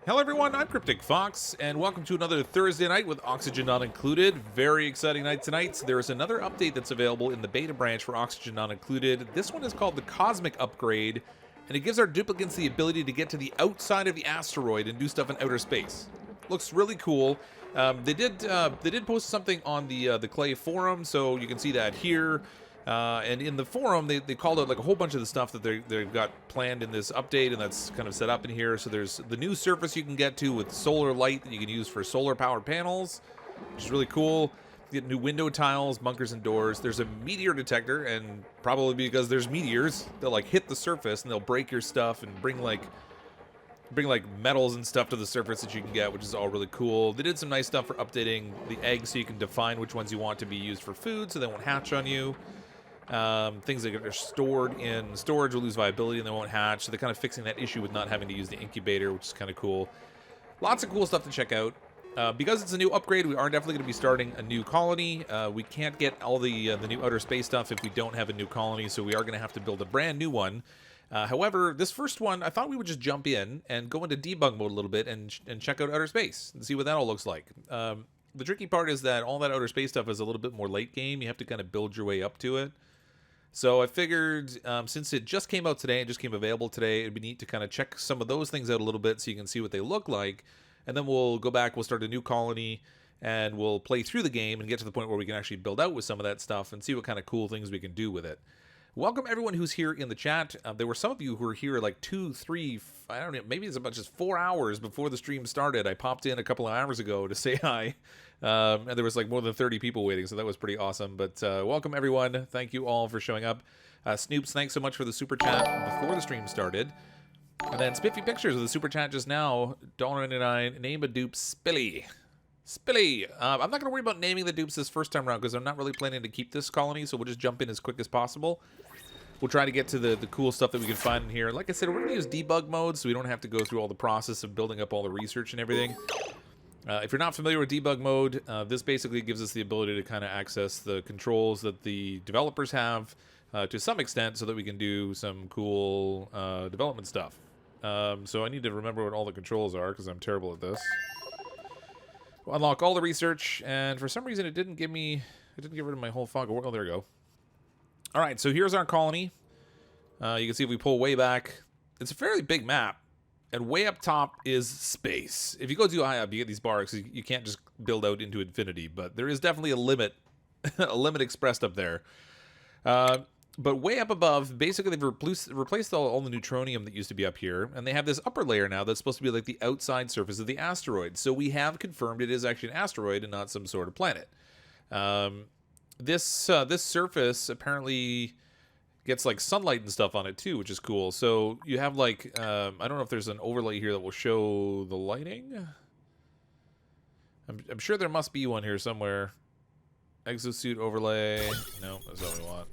Hello everyone, I'm CrypticFox, and welcome to another Thursday night with Oxygen Not Included. Very exciting night tonight. There is another update that's available in the beta branch for Oxygen Not Included. This one is called the Cosmic Upgrade, and it gives our duplicants the ability to get to the outside of the asteroid and do stuff in outer space. Looks really cool. They did post something on the Clay forum, so you can see that here. And in the forum, they called out like a whole bunch of the stuff that they've got planned in this update, and that's kind of set up in here. So there's the new surface you can get to with solar light that you can use for solar powered panels, which is really cool. You get new window tiles, bunkers, and doors. There's a meteor detector, and probably because there's meteors, they'll like hit the surface and they'll break your stuff and bring like metals and stuff to the surface that you can get, which is all really cool. They did some nice stuff for updating the eggs so you can define which ones you want to be used for food so they won't hatch on you. Things that are stored in storage will lose viability and they won't hatch, so they're kind of fixing that issue with not having to use the incubator, which is kind of cool. Lots of cool stuff to check out. Because it's a new upgrade, we are definitely going to be starting a new colony. We can't get all the new outer space stuff if we don't have a new colony, so we are going to have to build a brand new one. However, this first one, I thought we would just jump in and go into debug mode a little bit and check out outer space and see what that all looks like. The tricky part is that all that outer space stuff is a little bit more late game. You have to kind of build your way up to it. So I figured since it just came out today and just came available today, it'd be neat to kind of check some of those things out a little bit so you can see what they look like. And then we'll go back, we'll start a new colony, and we'll play through the game and get to the point where we can actually build out with some of that stuff and see what kind of cool things we can do with it. Welcome everyone who's here in the chat. There were some of you who were here like 2, 3, I don't know, maybe as much as 4 hours before the stream started. I popped in a couple of hours ago to say hi. And there was like more than 30 people waiting, so that was pretty awesome. But welcome everyone. Thank you all for showing up. Snoops, thanks so much for the super chat before the stream started. And then Spiffy Pictures with the super chat just now. $1.99. Name a dupe Spilly. Spilly. I'm not going to worry about naming the dupes this first time around because I'm not really planning to keep this colony, so we'll just jump in as quick as possible. We'll try to get to the cool stuff that we can find in here. Like I said, we're going to use debug mode, so we don't have to go through all the process of building up all the research and everything. If you're not familiar with debug mode, this basically gives us the ability to kind of access the controls that the developers have to some extent so that we can do some cool development stuff. So I need to remember what all the controls are because I'm terrible at this. We'll unlock all the research, and for some reason it didn't get rid of my whole fog. Oh, there we go. All right, so here's our colony. You can see if we pull way back, it's a fairly big map. And way up top is space. If you go too high up, you get these bars. You can't just build out into infinity. But there is definitely a limit, a limit expressed up there. But way up above, basically they've replaced all the neutronium that used to be up here. And they have this upper layer now that's supposed to be like the outside surface of the asteroid. So we have confirmed it is actually an asteroid and not some sort of planet. This surface apparently gets like sunlight and stuff on it too, which is cool. So you have like I don't know if there's an overlay here that will show the lighting. I'm sure there must be one here somewhere. Exosuit overlay. No, that's all we want.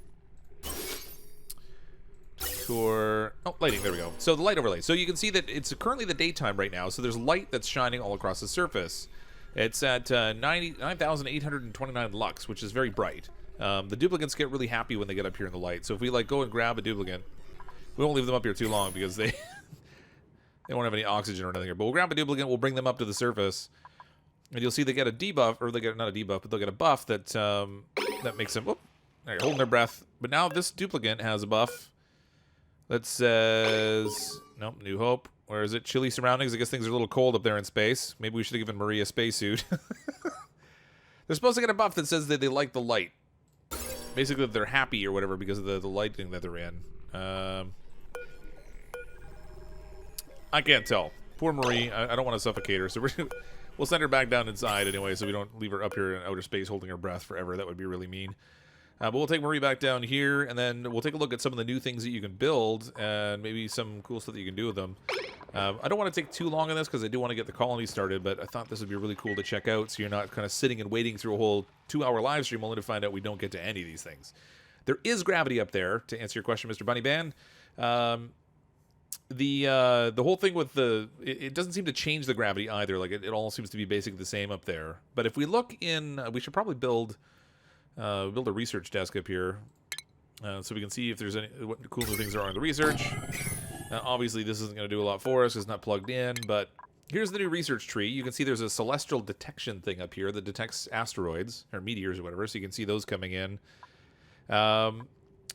Tour. Oh, lighting. There we go. So the light overlay. So you can see that it's currently the daytime right now. So there's light that's shining all across the surface. It's at 9,829 lux, which is very bright. The duplicants get really happy when they get up here in the light. So if we like go and grab a duplicant, we won't leave them up here too long because they won't have any oxygen or anything here. But we'll grab a duplicant, we'll bring them up to the surface, and you'll see they get a debuff, or they get not a debuff, but they'll get a buff that that makes them they're holding their breath. But now this duplicant has a buff that says nope, New Hope. Where is it? Chilly surroundings. I guess things are a little cold up there in space. Maybe we should have given Marie a spacesuit. They're supposed to get a buff that says that they like the light. Basically, they're happy or whatever because of the lighting that they're in. I can't tell. Poor Marie. I don't want to suffocate her, so we'll send her back down inside anyway so we don't leave her up here in outer space holding her breath forever. That would be really mean. But we'll take Marie back down here, and then we'll take a look at some of the new things that you can build and maybe some cool stuff that you can do with them. I don't want to take too long on this because I do want to get the colony started, but I thought this would be really cool to check out so you're not kind of sitting and waiting through a whole 2-hour live stream only to find out we don't get to any of these things. There is gravity up there, to answer your question, Mr. Bunny Band. The whole thing with it doesn't seem to change the gravity either. Like it all seems to be basically the same up there. But if we look in, we should probably build a research desk up here so we can see if there's what cool new things there are in the research. Obviously, this isn't going to do a lot for us. It's not plugged in, but Here's the new research tree. You can see there's a celestial detection thing up here that detects asteroids or meteors or whatever, so you can see those coming in.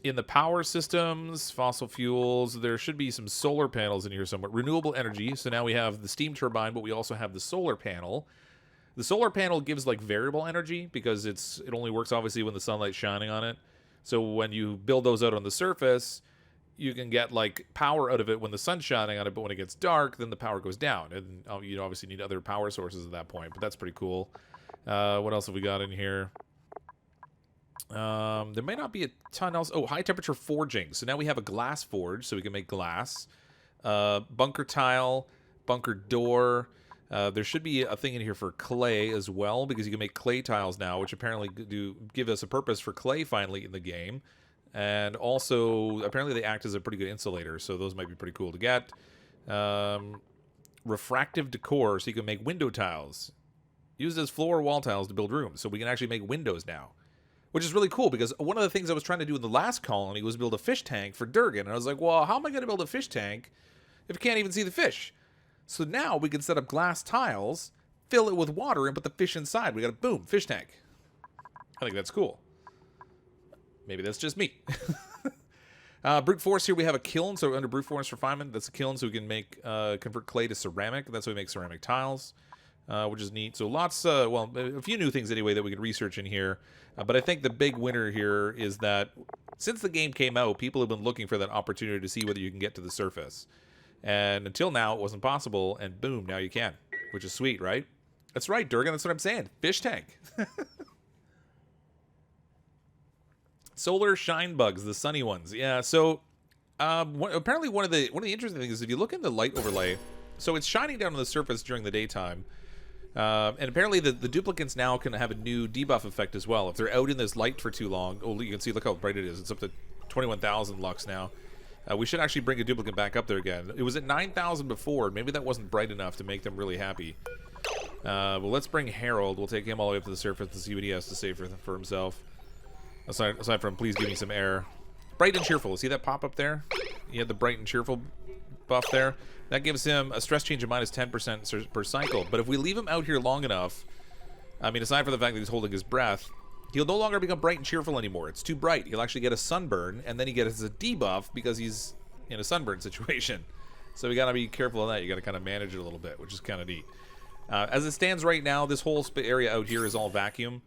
In the power systems, fossil fuels, there should be some solar panels in here somewhere. Renewable energy, so now we have the steam turbine, but we also have the solar panel. The solar panel gives like variable energy because it only works obviously when the sunlight's shining on it. So when you build those out on the surface, you can get like power out of it when the sun's shining on it, but when it gets dark, then the power goes down. And you obviously need other power sources at that point, but that's pretty cool. What else have we got in here? There may not be a ton else. Oh, high temperature forging. So now we have a glass forge, so we can make glass. Bunker tile, bunker door. There should be a thing in here for clay as well, because you can make clay tiles now, which apparently do give us a purpose for clay finally in the game. And also, apparently they act as a pretty good insulator, so those might be pretty cool to get. Refractive decor, so you can make window tiles. Used as floor or wall tiles to build rooms, so we can actually make windows now. Which is really cool, because one of the things I was trying to do in the last colony was build a fish tank for Durgan. And I was like, well, how am I going to build a fish tank if you can't even see the fish? So now we can set up glass tiles, fill it with water, and put the fish inside. We got a, boom, fish tank. I think that's cool. Maybe that's just me. Brute force here, we have a kiln. So under brute force refinement, that's a kiln, so we can make convert clay to ceramic. That's how we make ceramic tiles, which is neat. So lots, well, a few new things anyway that we can research in here. But I think the big winner here is that since the game came out, people have been looking for that opportunity to see whether you can get to the surface. And until now, it wasn't possible. And boom, now you can, which is sweet, right? That's right, Durgan. That's what I'm saying. Fish tank. Solar shine bugs, the sunny ones. Yeah. So apparently one of the interesting things is if you look in the light overlay, so it's shining down on the surface during the daytime. And apparently the duplicants now can have a new debuff effect as well. If they're out in this light for too long, oh, you can see, look how bright it is. It's up to 21,000 lux now. We should actually bring a duplicant back up there again. It was at 9,000 before. Maybe that wasn't bright enough to make them really happy. Well, let's bring Harold. We'll take him all the way up to the surface and see what he has to say for himself. Aside from, please give me some air. Bright and cheerful. See that pop up there? He had the bright and cheerful buff there. That gives him a stress change of minus 10% per cycle. But if we leave him out here long enough, I mean, aside from the fact that he's holding his breath, he'll no longer become bright and cheerful anymore. It's too bright. He'll actually get a sunburn, and then he gets a debuff because he's in a sunburn situation. So we gotta be careful of that. You gotta kind of manage it a little bit, which is kind of neat. As it stands right now, this whole area out here is all vacuum.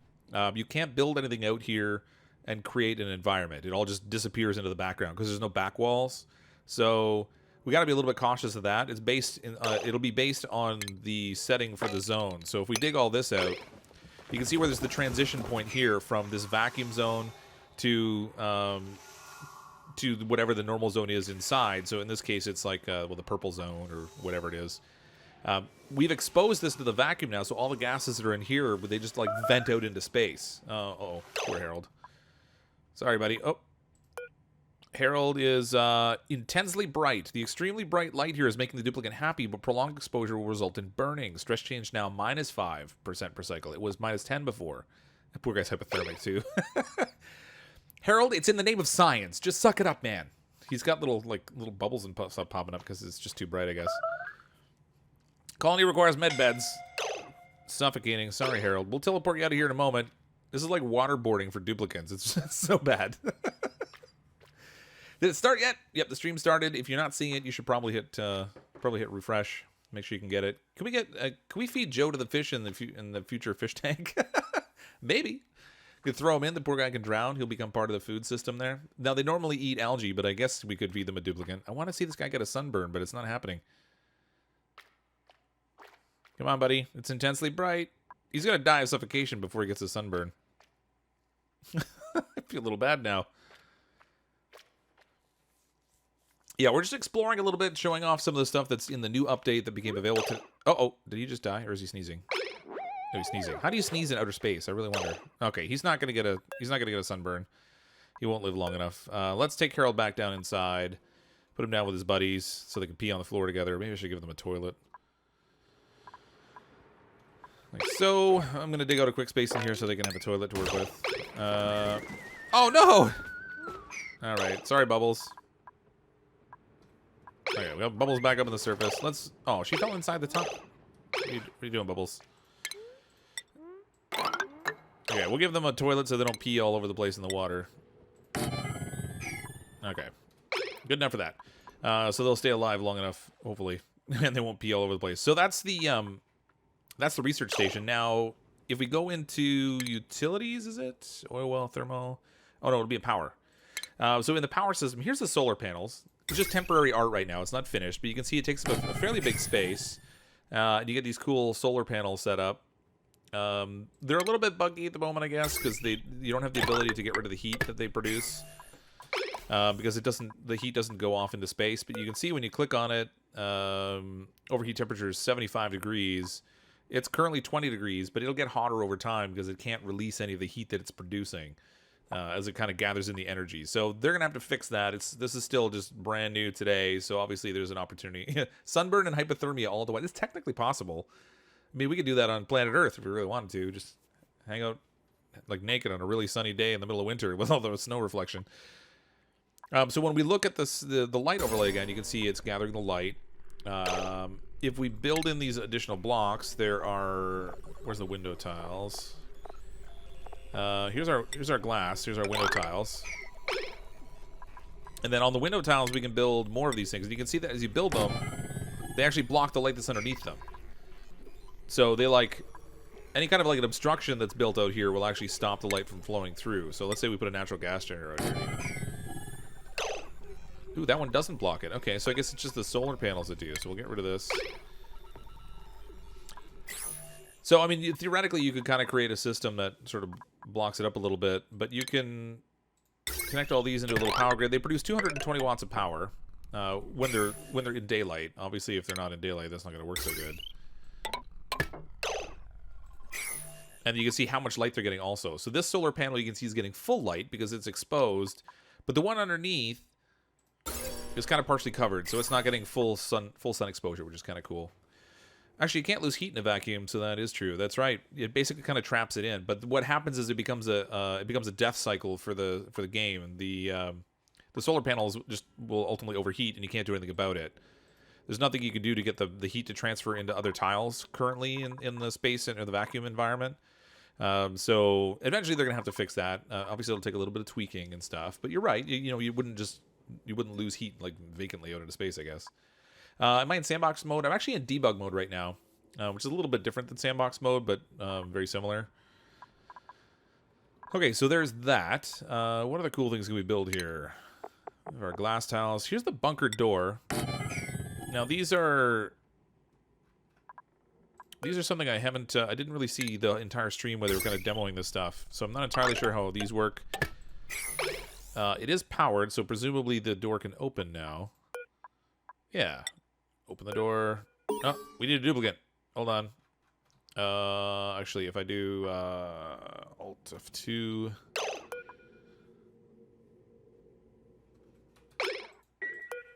You can't build anything out here and create an environment. It all just disappears into the background because there's no back walls. So we got to be a little bit cautious of that. It's based in, it'll be based on the setting for the zone. So if we dig all this out, you can see where there's the transition point here from this vacuum zone to whatever the normal zone is inside. So in this case, it's like well, the purple zone or whatever it is. We've exposed this to the vacuum now, so all the gases that are in here, they just like vent out into space. Uh-oh, poor Harold. Sorry, buddy. Oh. Harold is intensely bright. The extremely bright light here is making the duplicant happy, but prolonged exposure will result in burning. Stress change now minus 5% per cycle. It was minus 10 before. That poor guy's hypothermic, too. Harold, it's in the name of science. Just suck it up, man. He's got little bubbles and stuff popping up because it's just too bright, I guess. Colony requires med beds. Suffocating. Sorry, Harold. We'll teleport you out of here in a moment. This is like waterboarding for duplicants. It's so bad. Did it start yet? Yep, the stream started. If you're not seeing it, you should probably hit refresh. Make sure you can get it. Can we feed Joe to the fish in the future fish tank? Maybe. You could throw him in. The poor guy can drown. He'll become part of the food system there. Now they normally eat algae, but I guess we could feed them a duplicant. I want to see this guy get a sunburn, but it's not happening. Come on, buddy. It's intensely bright. He's gonna die of suffocation before he gets a sunburn. I feel a little bad now. Yeah, we're just exploring a little bit, showing off some of the stuff that's in the new update that became available to... Oh, did he just die, or is he sneezing? No, he's sneezing. How do you sneeze in outer space? I really wonder. Okay, he's not gonna get a sunburn. He won't live long enough. Let's take Harold back down inside. Put him down with his buddies so they can pee on the floor together. Maybe I should give them a toilet. Like so. I'm gonna dig out a quick space in here so they can have a toilet to work with. Oh no! Alright, sorry, Bubbles. Okay, we have Bubbles back up on the surface. Oh, she fell inside the top. What are you doing, Bubbles? Okay, we'll give them a toilet so they don't pee all over the place in the water. Okay. Good enough for that. So they'll stay alive long enough, hopefully. And they won't pee all over the place. So that's the research station. Now, if we go into utilities, is it? Oil well, thermal. Oh, no, it'll be a power. So in the power system, here's the solar panels. It's just temporary art right now. It's not finished, but you can see it takes up a fairly big space. And you get these cool solar panels set up. They're a little bit buggy at the moment, I guess, because you don't have the ability to get rid of the heat that they produce. Because the heat doesn't go off into space. But you can see when you click on it, overheat temperature is 75 degrees. It's currently 20 degrees, but it'll get hotter over time because it can't release any of the heat that it's producing as it kind of gathers in the energy. So they're going to have to fix that. This is still just brand new today, so obviously there's an opportunity. Sunburn and hypothermia all the way. It's technically possible. I mean, we could do that on planet Earth if we really wanted to. Just hang out like naked on a really sunny day in the middle of winter with all the snow reflection. So when we look at the light overlay again, you can see it's gathering the light. If we build in these additional blocks, there are... Where's the window tiles? Here's our glass. Here's our window tiles. And then on the window tiles, we can build more of these things. And you can see that as you build them, they actually block the light that's underneath them. So they like... Any kind of like an obstruction that's built out here will actually stop the light from flowing through. So let's say we put a natural gas generator out here. Ooh, that one doesn't block it. Okay, so I guess it's just the solar panels that do. So we'll get rid of this. So, I mean, theoretically, you could kind of create a system that sort of blocks it up a little bit. But you can connect all these into a little power grid. They produce 220 watts of power when they're in daylight. Obviously, if they're not in daylight, that's not going to work so good. And you can see how much light they're getting also. So this solar panel, you can see, is getting full light because it's exposed. But the one underneath is kind of partially covered, so it's not getting full sun exposure, which is kind of cool. Actually, you can't lose heat in a vacuum, so that is true. That's right. It basically kind of traps it in. But what happens is it becomes a death cycle for the game, and the solar panels just will ultimately overheat, and you can't do anything about it. There's nothing you can do to get the heat to transfer into other tiles currently in the space and the vacuum environment. So eventually they're gonna have to fix that. Obviously, it'll take a little bit of tweaking and stuff. But you're right. You wouldn't lose heat like vacantly out into space, I guess. Am I in sandbox mode? I'm actually in debug mode right now, which is a little bit different than sandbox mode, but very similar. Okay, so there's that. What other cool things can we build here? We have our glass tiles. Here's the bunker door. Now these are something I haven't. I didn't really see the entire stream where they were kind of demoing this stuff, so I'm not entirely sure how these work. It is powered, so presumably the door can open now. Yeah. Open the door. Oh, we need a duplicate. Hold on. Actually, if I do Alt F2...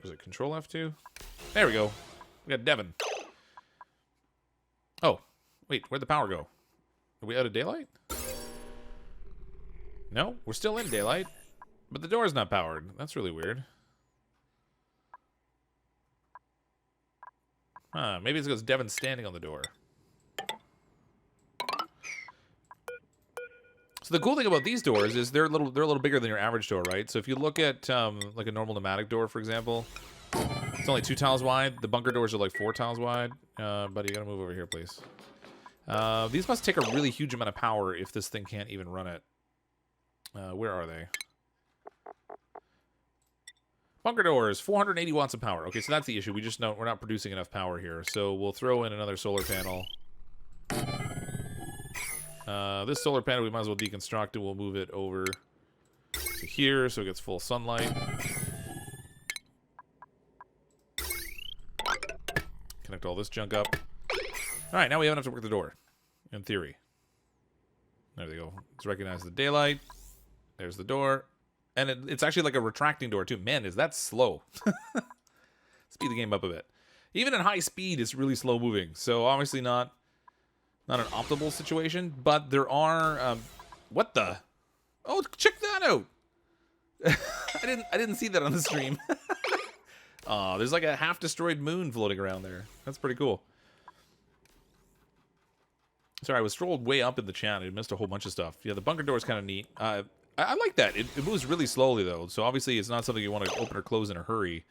Was it Control F2? There we go. We got Devin. Oh, wait, where'd the power go? Are we out of daylight? No, we're still in daylight. But the door's not powered. That's really weird. Huh, maybe it's because Devin's standing on the door. So the cool thing about these doors is they're a little bigger than your average door, right? So if you look at like a normal pneumatic door, for example, it's only 2 tiles wide. The bunker doors are like 4 tiles wide. Buddy, you gotta move over here, please. These must take a really huge amount of power if this thing can't even run it. Where are they? Bunker doors, 480 watts of power. Okay, so that's the issue. We just know we're not producing enough power here. So we'll throw in another solar panel. This solar panel we might as well deconstruct and we'll move it over to here so it gets full sunlight. Connect all this junk up. Alright, now we have enough to work the door. In theory. There we go. Let's recognize the daylight. There's the door. And it's actually like a retracting door, too. Man, is that slow. Speed the game up a bit. Even at high speed, it's really slow moving. So, obviously not an optimal situation. But there are... what the? Oh, check that out! I didn't see that on the stream. There's like a half-destroyed moon floating around there. That's pretty cool. Sorry, I was scrolled way up in the chat. I missed a whole bunch of stuff. Yeah, the bunker door is kind of neat. I like that. It moves really slowly, though. So obviously it's not something you want to open or close in a hurry.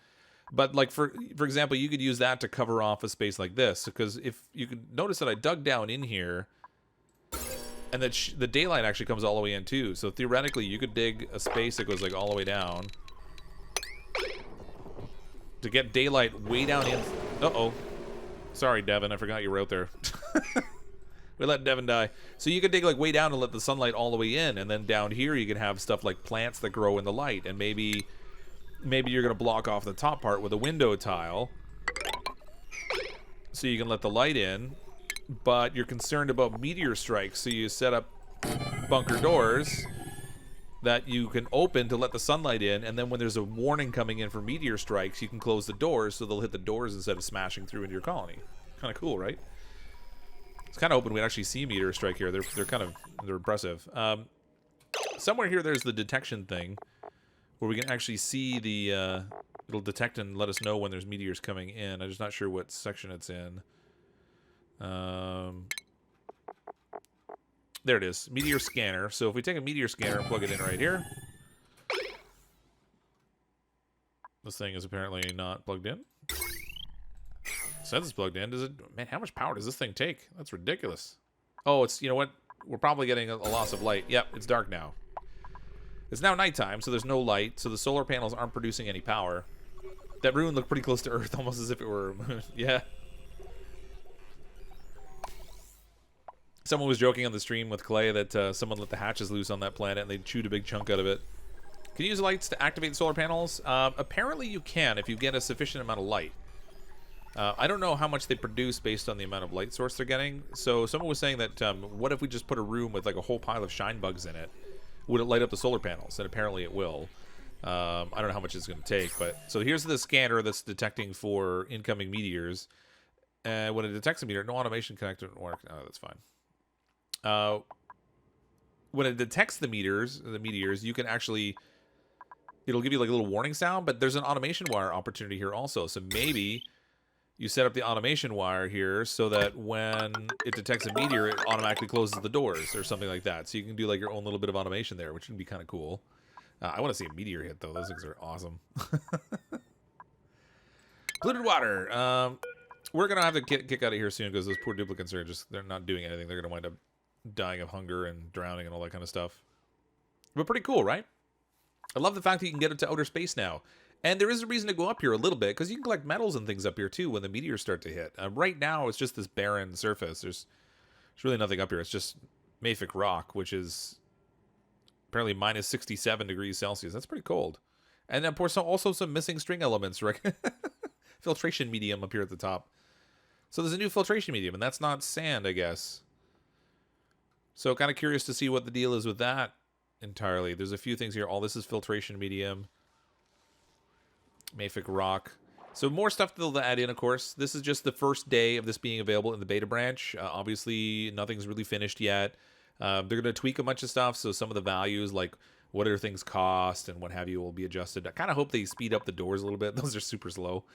But like for example, you could use that to cover off a space like this. Because if you could notice that I dug down in here, and that the daylight actually comes all the way in too. So theoretically, you could dig a space that goes like all the way down to get daylight way down in. Uh-oh. Sorry, Devin. I forgot you were out there. We let Devin die. So you could dig like way down and let the sunlight all the way in, and then down here you can have stuff like plants that grow in the light, and maybe you're gonna block off the top part with a window tile, so you can let the light in. But you're concerned about meteor strikes, so you set up bunker doors that you can open to let the sunlight in, and then when there's a warning coming in for meteor strikes, you can close the doors so they'll hit the doors instead of smashing through into your colony. Kind of cool, right? It's kind of open. We actually see meteor strike here. They're impressive. Somewhere here there's the detection thing where we can actually see the it'll detect and let us know when there's meteors coming in. I'm just not sure what section it's in. There it is, Meteor Scanner. So if we take a Meteor Scanner and plug it in right here, this thing is apparently not plugged in. Says it's plugged in. Does it? Man, how much power does this thing take? That's ridiculous. Oh, it's, you know what? We're probably getting a loss of light. Yep, it's dark now. It's now nighttime, so there's no light, so the solar panels aren't producing any power. That ruin looked pretty close to Earth, almost as if it were... Yeah. Someone was joking on the stream with Clay that someone let the hatches loose on that planet and they chewed a big chunk out of it. Can you use lights to activate the solar panels? Apparently you can if you get a sufficient amount of light. I don't know how much they produce based on the amount of light source they're getting. So someone was saying that what if we just put a room with like a whole pile of shine bugs in it? Would it light up the solar panels? And apparently it will. I don't know how much it's going to take, but so here's the scanner that's detecting for incoming meteors. And when it detects a meteor, no automation connector didn't work. Oh, that's fine. When it detects the meteors, you can actually, it'll give you like a little warning sound, but there's an automation wire opportunity here also. So maybe you set up the automation wire here so that when it detects a meteor, it automatically closes the doors or something like that. So you can do like your own little bit of automation there, which would be kind of cool. I want to see a meteor hit though. Those things are awesome. Polluted water. We're going to have to kick out of here soon because those poor duplicants are just, they're not doing anything. They're going to wind up dying of hunger and drowning and all that kind of stuff. But pretty cool, right? I love the fact that you can get it to outer space now. And there is a reason to go up here a little bit, because you can collect metals and things up here too when the meteors start to hit. Right now, it's just this barren surface. There's really nothing up here. It's just mafic rock, which is apparently minus 67 degrees Celsius. That's pretty cold. And of course, also some missing string elements, right? Filtration medium up here at the top. So there's a new filtration medium, and that's not sand, I guess. So kind of curious to see what the deal is with that entirely. There's a few things here. All this is filtration medium. Mafic rock. So more stuff to add in, of course. This is just the first day of this being available in the beta branch. Obviously, nothing's really finished yet. They're going to tweak a bunch of stuff, so some of the values, like what do things cost and what have you, will be adjusted. I kind of hope they speed up the doors a little bit. Those are super slow.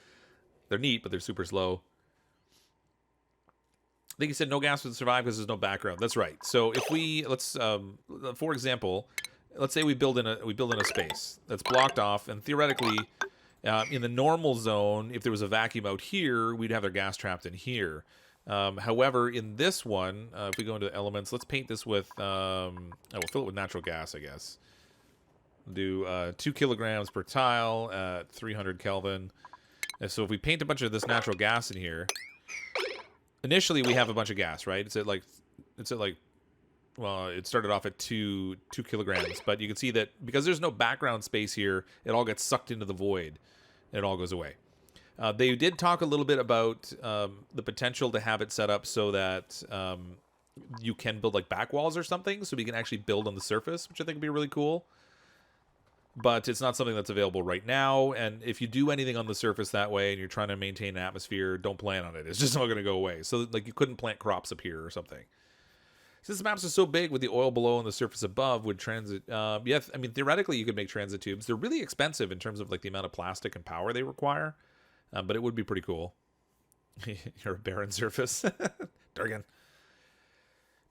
They're neat, but they're super slow. I think he said no gas would survive because there's no background. That's right. So if we, let's, for example, let's say we build in a space that's blocked off, and theoretically, in the normal zone, if there was a vacuum out here, we'd have their gas trapped in here. However, in this one, if we go into elements, let's paint this with, we'll fill it with natural gas, I guess. Do 2 kilograms per tile at 300 Kelvin. And so if we paint a bunch of this natural gas in here, initially we have a bunch of gas, right? It's at like, well, it started off at 2 kilograms, but you can see that because there's no background space here, it all gets sucked into the void, and it all goes away. They did talk a little bit about the potential to have it set up so that you can build like back walls or something, so we can actually build on the surface, which I think would be really cool. But it's not something that's available right now, and if you do anything on the surface that way and you're trying to maintain an atmosphere, don't plan on it. It's just not going to go away. So like you couldn't plant crops up here or something. Since the maps are so big with the oil below and the surface above, would transit... yeah, I mean, theoretically, you could make transit tubes. They're really expensive in terms of like the amount of plastic and power they require, but it would be pretty cool. You're a barren surface. Durgan.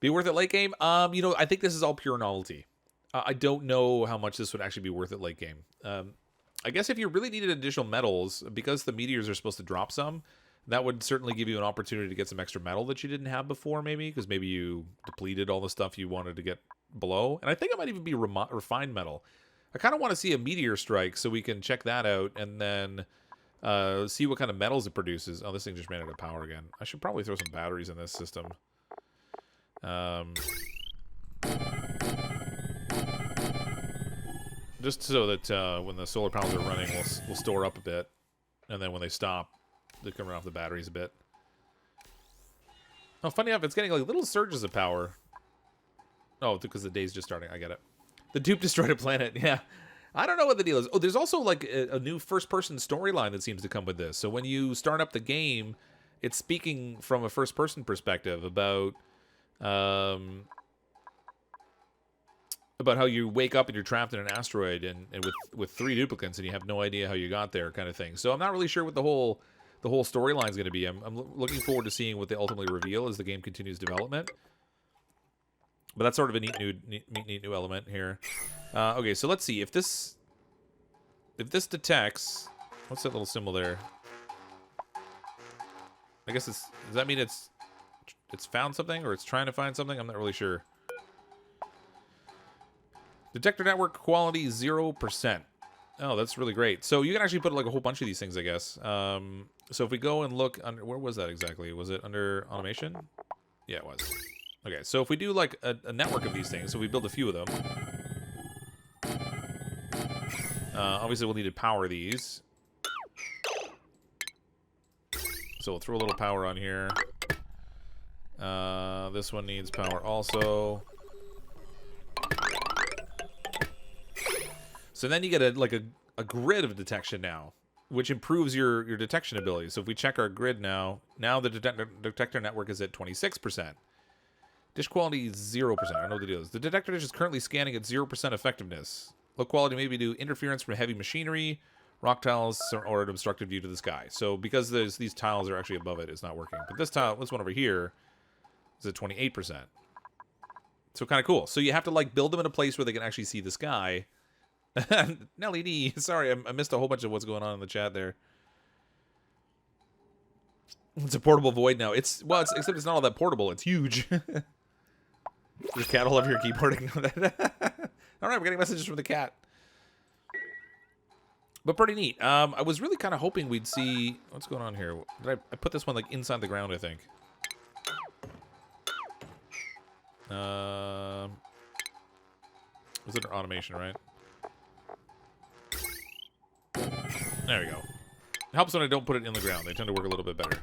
Be worth it late game? You know, I think this is all pure novelty. I don't know how much this would actually be worth it late game. I guess if you really needed additional metals, because the meteors are supposed to drop some, that would certainly give you an opportunity to get some extra metal that you didn't have before, maybe, because maybe you depleted all the stuff you wanted to get below. And I think it might even be refined metal. I kind of want to see a meteor strike so we can check that out and then see what kind of metals it produces. Oh, this thing just ran out of power again. I should probably throw some batteries in this system. Just so that when the solar panels are running, we'll store up a bit. And then when they stop, they can run off the batteries a bit. Oh, funny enough, it's getting like little surges of power. Oh, because the day's just starting. I get it. The Dupe destroyed a planet. Yeah. I don't know what the deal is. Oh, there's also like a new first-person storyline that seems to come with this. So when you start up the game, it's speaking from a first-person perspective about how you wake up and you're trapped in an asteroid and with 3 duplicants and you have no idea how you got there, kind of thing. So I'm not really sure what the whole storyline is going to be. I'm looking forward to seeing what they ultimately reveal as the game continues development. But that's sort of a neat new element here. Okay, so let's see if this detects. What's that little symbol there? I guess does that mean it's found something or it's trying to find something? I'm not really sure. Detector network quality 0%. Oh, that's really great. So you can actually put like a whole bunch of these things, I guess. So if we go and look under, where was that exactly? Was it under automation? Yeah, it was. Okay, so if we do like a network of these things, so we build a few of them. Obviously, we'll need to power these. So we'll throw a little power on here. This one needs power also. So then you get a grid of detection now, which improves your detection ability. So if we check our grid now the detector network is at 26%. Dish quality is 0%. I don't know what the deal is. The detector dish is currently scanning at 0% effectiveness. Low quality may be due to interference from heavy machinery, rock tiles, or an obstructed view to the sky. So because these tiles are actually above it, it's not working. But this one over here is at 28%. So kind of cool. So you have to like build them in a place where they can actually see the sky. Nelly D. Sorry, I missed a whole bunch of what's going on in the chat there. It's a portable void now. Except it's not all that portable. It's huge. There's a cat all over here keyboarding. All right, we're getting messages from the cat. But pretty neat. I was really kind of hoping we'd see what's going on here. I put this one like inside the ground, I think. Was it an automation, right? There we go. It helps when I don't put it in the ground. They tend to work a little bit better.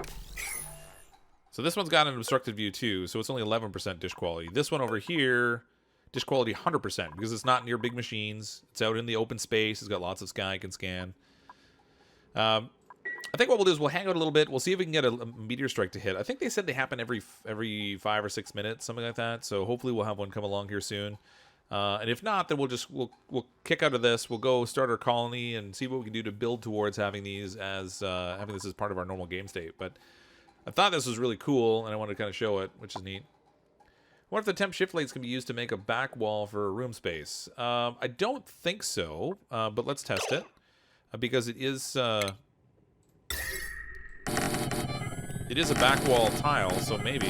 So this one's got an obstructed view too, so it's only 11% dish quality. This one over here, dish quality 100% because it's not near big machines. It's out in the open space. It's got lots of sky it can scan. I think what we'll do is we'll hang out a little bit. We'll see if we can get a meteor strike to hit. I think they said they happen every 5 or 6 minutes, something like that. So hopefully we'll have one come along here soon. And if not, then we'll kick out of this. We'll go start our colony and see what we can do to build towards having these as having this as part of our normal game state. But I thought this was really cool, and I wanted to kind of show it, which is neat. What if the temp shift plates can be used to make a back wall for room space? I don't think so, but let's test it because it is a back wall tile, so maybe.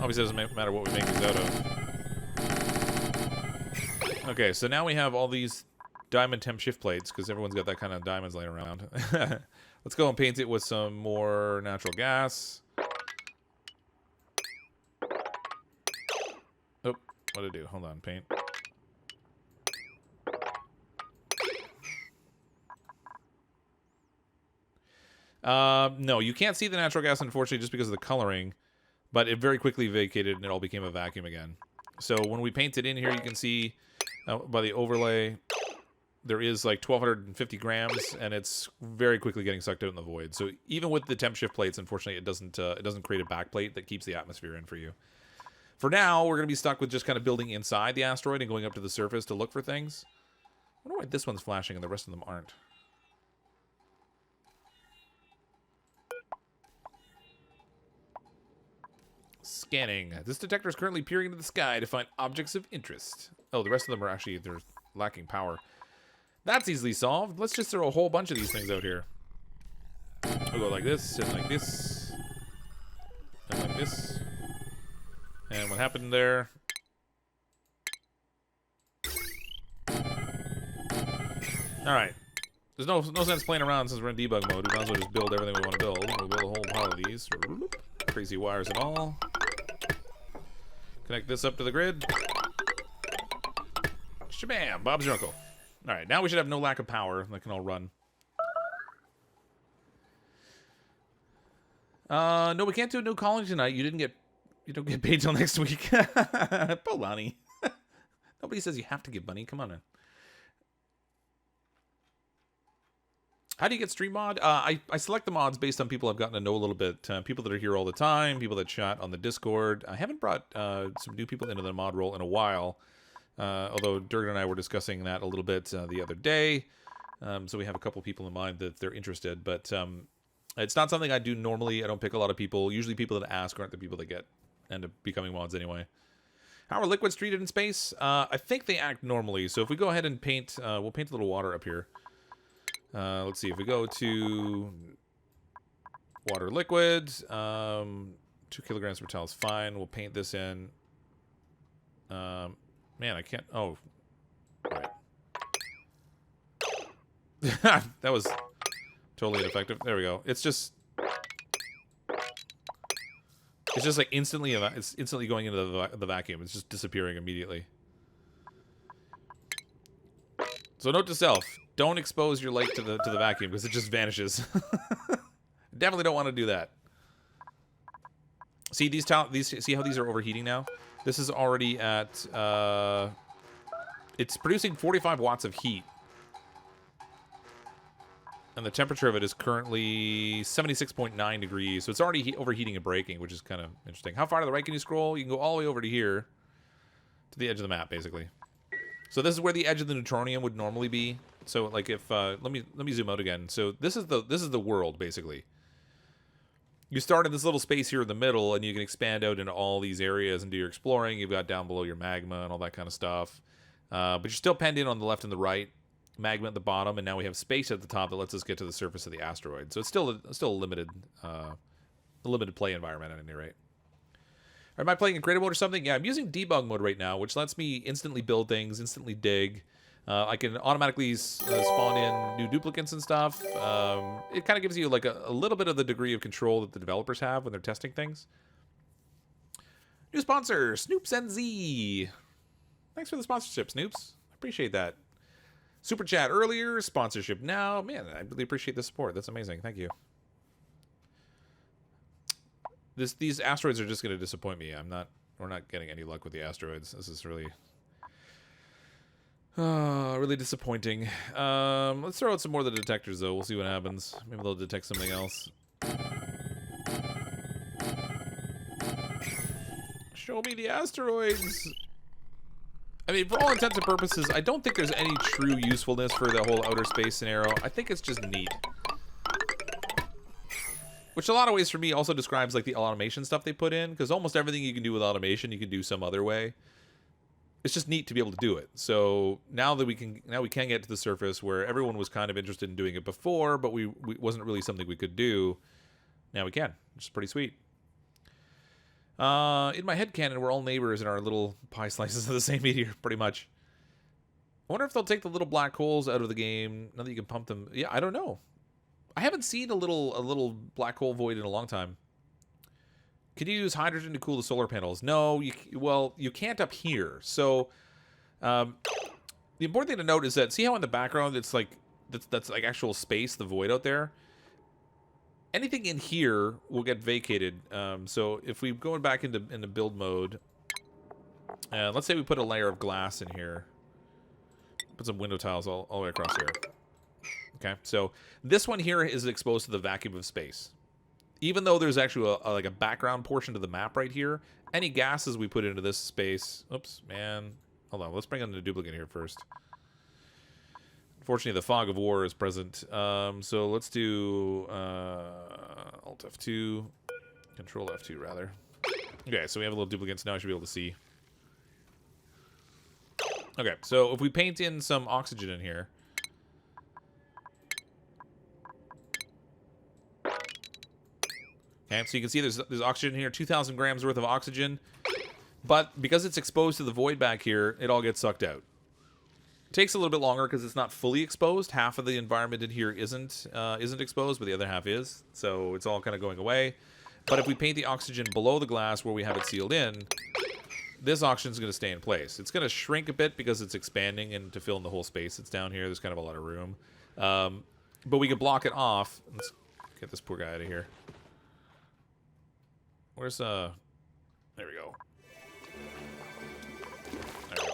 Obviously, it doesn't matter what we make these out of. Okay, so now we have all these diamond temp shift plates because everyone's got that kind of diamonds laying around. Let's go and paint it with some more natural gas. Oh, what did it do? Hold on, paint. No, you can't see the natural gas, unfortunately, just because of the coloring. But it very quickly vacated and it all became a vacuum again. So when we paint it in here, you can see by the overlay, there is like 1,250 grams, and it's very quickly getting sucked out in the void. So even with the temp shift plates, unfortunately, it doesn't create a back plate that keeps the atmosphere in for you. For now, we're going to be stuck with just kind of building inside the asteroid and going up to the surface to look for things. I wonder why this one's flashing and the rest of them aren't. Scanning. This detector is currently peering into the sky to find objects of interest. Oh, the rest of them are actually, they're lacking power. That's easily solved. Let's just throw a whole bunch of these things out here. We'll go like this, and like this, and like this. And what happened there? Alright. There's no sense playing around since we're in debug mode. We might as well just build everything we want to build. We'll build a whole pile of these. Crazy wires and all. Connect this up to the grid. Shabam! Bob's your uncle. Alright, now we should have no lack of power. That can all run. No, we can't do a new calling tonight. You don't get paid till next week. Polani. Nobody says you have to give money. Come on, man. How do you get stream mod? I select the mods based on people I've gotten to know a little bit. People that are here all the time, people that chat on the Discord. I haven't brought some new people into the mod role in a while. Although Durgan and I were discussing that a little bit the other day. So we have a couple people in mind that they're interested. But it's not something I do normally. I don't pick a lot of people. Usually people that ask aren't the people that end up becoming mods anyway. How are liquids treated in space? I think they act normally. So if we go ahead and paint, we'll paint a little water up here. Let's see, if we go to water liquid, 2 kilograms per tile is fine. We'll paint this in. Man, I can't. Oh, right. That was totally ineffective. There we go. It's just like instantly. It's instantly going into the vacuum. It's just disappearing immediately. So note to self: don't expose your light to the vacuum because it just vanishes. Definitely don't want to do that. See see how these are overheating now? This is already at it's producing 45 watts of heat. And the temperature of it is currently 76.9 degrees. So it's already overheating and breaking, which is kind of interesting. How far to the right can you scroll? You can go all the way over to here. To the edge of the map, basically. So this is where the edge of the neutronium would normally be. So like if let me zoom out again. So this is the world, basically. You start in this little space here in the middle, and you can expand out into all these areas and do your exploring. You've got down below your magma and all that kind of stuff. But you're still penned in on the left and the right. Magma at the bottom, and now we have space at the top that lets us get to the surface of the asteroid. So it's still a limited play environment at any rate. Am I playing in creative mode or something? Yeah, I'm using debug mode right now, which lets me instantly build things, instantly dig. I can automatically spawn in new duplicants and stuff. It kind of gives you like a little bit of the degree of control that the developers have when they're testing things. New sponsor, Snoops NZ. Thanks for the sponsorship, Snoops. I appreciate that. Super chat earlier, sponsorship now. Man, I really appreciate the support. That's amazing. Thank you. These asteroids are just going to disappoint me. We're not getting any luck with the asteroids. This is really really disappointing. Let's throw out some more of the detectors though. We'll see what happens. Maybe they'll detect something else. Show me the asteroids. I mean, for all intents and purposes, I don't think there's any true usefulness for the whole outer space scenario. I think it's just neat. Which a lot of ways for me also describes like the automation stuff they put in, because almost everything you can do with automation, you can do some other way. It's just neat to be able to do it. So now that we can get to the surface where everyone was kind of interested in doing it before, but we wasn't really something we could do. Now we can, which is pretty sweet. In my headcanon, we're all neighbors in our little pie slices of the same meteor, pretty much. I wonder if they'll take the little black holes out of the game now that you can pump them. Yeah, I don't know. I haven't seen a little black hole void in a long time. Can you use hydrogen to cool the solar panels? No, you can't up here. So, the important thing to note is that see how in the background it's like that's like actual space, the void out there. Anything in here will get vacated. So if we go back into build mode, let's say we put a layer of glass in here. Put some window tiles all the way across here. Okay, so this one here is exposed to the vacuum of space. Even though there's actually like a background portion to the map right here, any gases we put into this space... Oops, man. Hold on, let's bring in the duplicate here first. Unfortunately, the fog of war is present. So let's do Alt F2, Control F2 rather. Okay, so we have a little duplicants. Now I should be able to see. Okay, so if we paint in some oxygen in here. Okay, so you can see there's oxygen here, 2,000 grams worth of oxygen. But because it's exposed to the void back here, it all gets sucked out. It takes a little bit longer because it's not fully exposed. Half of the environment in here isn't exposed, but the other half is. So it's all kind of going away. But if we paint the oxygen below the glass where we have it sealed in, this oxygen is going to stay in place. It's going to shrink a bit because it's expanding and to fill in the whole space that's down here. There's kind of a lot of room. But we can block it off. Let's get this poor guy out of here. Where's, there we go. There we go.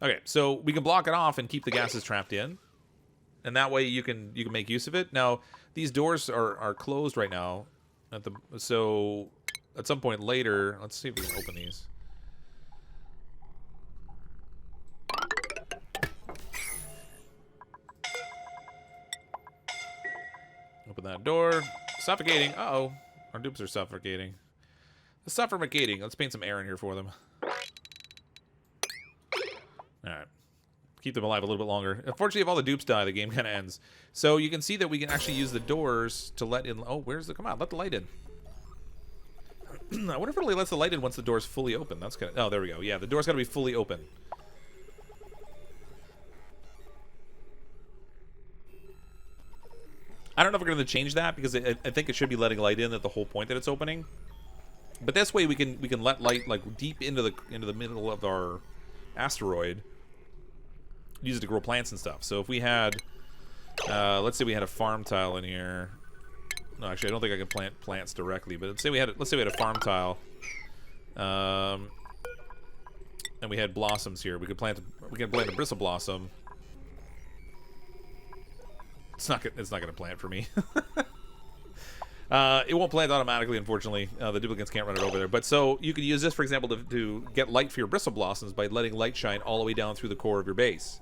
Okay, so we can block it off and keep the gases trapped in. And that way you can make use of it. Now, these doors are closed right now. So at some point later, let's see if we can open these. Open that door. Suffocating. Uh-oh. Our dupes are suffocating. Suffocating. Let's paint some air in here for them. Alright. Keep them alive a little bit longer. Unfortunately, if all the dupes die, the game kind of ends. So you can see that we can actually use the doors to let in... Oh, where's the... Come on, let the light in. I wonder if it only lets the light in once the door's fully open. That's kind of... Oh, there we go. Yeah, the door's got to be fully open. I don't know if we're going to change that because I think it should be letting light in at the whole point that it's opening. But this way we can let light like deep into the middle of our asteroid. Use it to grow plants and stuff. So if we had, let's say we had a farm tile in here. No, actually, I don't think I can plant plants directly. But let's say we had a farm tile, and we had blossoms here. We could plant a bristle blossom. It's not gonna plant for me. It won't plant automatically, unfortunately. The duplicants can't run it over there. But so you could use this, for example, to get light for your bristle blossoms by letting light shine all the way down through the core of your base.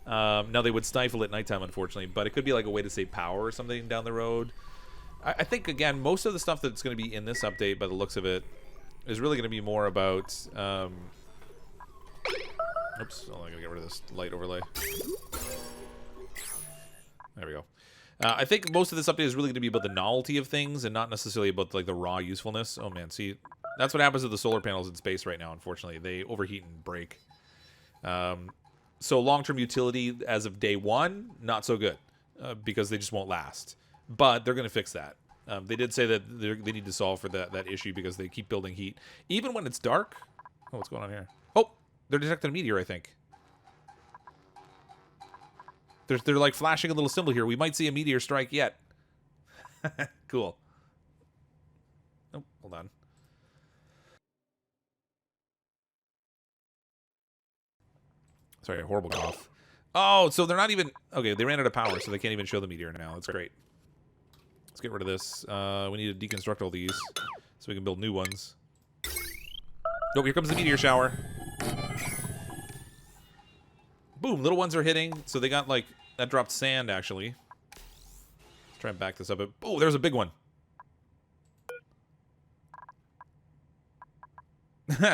Now they would stifle at nighttime, unfortunately, but it could be like a way to save power or something down the road. I think again, most of the stuff that's going to be in this update, by the looks of it, is really going to be more about. Oops! Oh, I gotta get rid of this light overlay. There we go. I think most of this update is really going to be about the novelty of things and not necessarily about like the raw usefulness. Oh man, see, that's what happens to the solar panels in space right now, unfortunately. They overheat and break. So long-term utility as of day one, not so good because they just won't last. But they're going to fix that. They did say that they need to solve for that issue because they keep building heat. Even when it's dark... Oh, what's going on here? Oh, they're detecting a meteor, I think. They're like flashing a little symbol here. We might see a meteor strike yet. Cool. Oh, hold on. Sorry, a horrible cough. Oh, so they're not even... Okay, they ran out of power, so they can't even show the meteor now. That's great. Let's get rid of this. We need to deconstruct all these so we can build new ones. Oh, here comes the meteor shower. Boom, little ones are hitting. So they got, like... That dropped sand, actually. Let's try and back this up. Oh, there's a big one.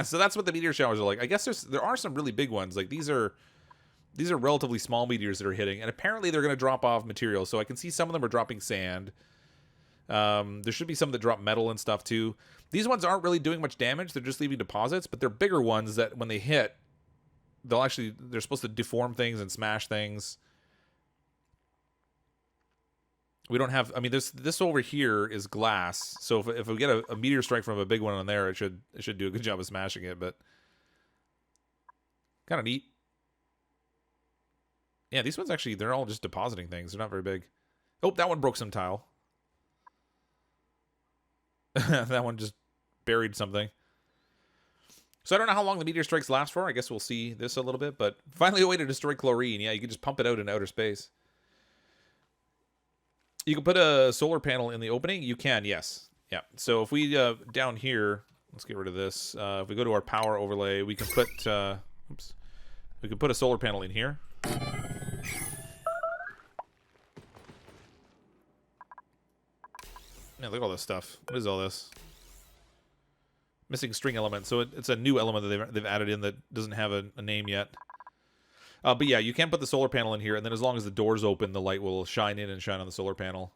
So that's what the meteor showers are like. I guess there are some really big ones. Like these are relatively small meteors that are hitting, and apparently they're going to drop off material. So I can see some of them are dropping sand. There should be some that drop metal and stuff too. These ones aren't really doing much damage. They're just leaving deposits, but they're bigger ones that when they hit, they're supposed to deform things and smash things. We don't have... I mean, this over here is glass. So if we get a meteor strike from a big one on there, it should do a good job of smashing it. But kind of neat. Yeah, these ones actually, they're all just depositing things. They're not very big. Oh, that one broke some tile. That one just buried something. So I don't know how long the meteor strikes last for. I guess we'll see this a little bit. But finally a way to destroy chlorine. Yeah, you can just pump it out in outer space. You can put a solar panel in the opening. You can, yes. Yeah. So if we, down here, let's get rid of this. If we go to our power overlay, we can put, oops. We can put a solar panel in here. Man, look at all this stuff. What is all this? Missing string element. So it's a new element that they've added in that doesn't have a name yet. But yeah, you can put the solar panel in here, and then as long as the door's open, the light will shine in and shine on the solar panel.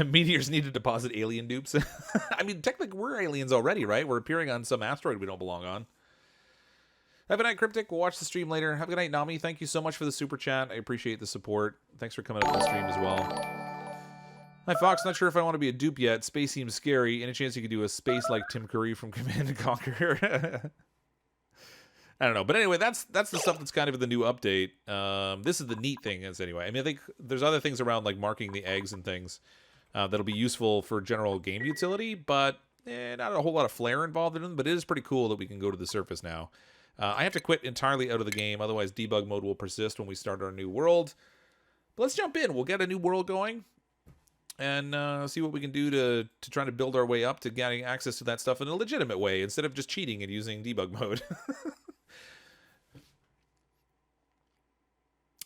Meteors need to deposit alien dupes. I mean, technically, we're aliens already, right? We're appearing on some asteroid we don't belong on. Have a good night, Cryptic. We'll watch the stream later. Have a good night, Nami. Thank you so much for the super chat. I appreciate the support. Thanks for coming up to the stream as well. Hi, Fox. Not sure if I want to be a dupe yet. Space seems scary. Any chance you could do a space like Tim Curry from Command & Conquer? I don't know. But anyway, that's the stuff that's kind of in the new update. This is the neat thing is anyway. I mean, I think there's other things around like marking the eggs and things that'll be useful for general game utility, but not a whole lot of flair involved in them. But it is pretty cool that we can go to the surface now. I have to quit entirely out of the game. Otherwise, debug mode will persist when we start our new world. But let's jump in. We'll get a new world going and see what we can do to try to build our way up to getting access to that stuff in a legitimate way instead of just cheating and using debug mode.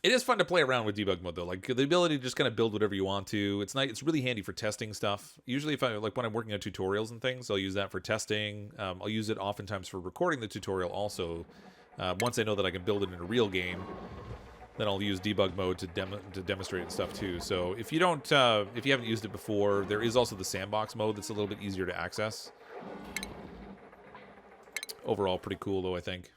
It is fun to play around with debug mode though, like the ability to just kind of build whatever you want to. It's nice. It's really handy for testing stuff. Usually, if I like when I'm working on tutorials and things, I'll use that for testing. I'll use it oftentimes for recording the tutorial. Also, once I know that I can build it in a real game, then I'll use debug mode to demonstrate and stuff too. So if you don't, if you haven't used it before, there is also the sandbox mode that's a little bit easier to access. Overall, pretty cool though, I think.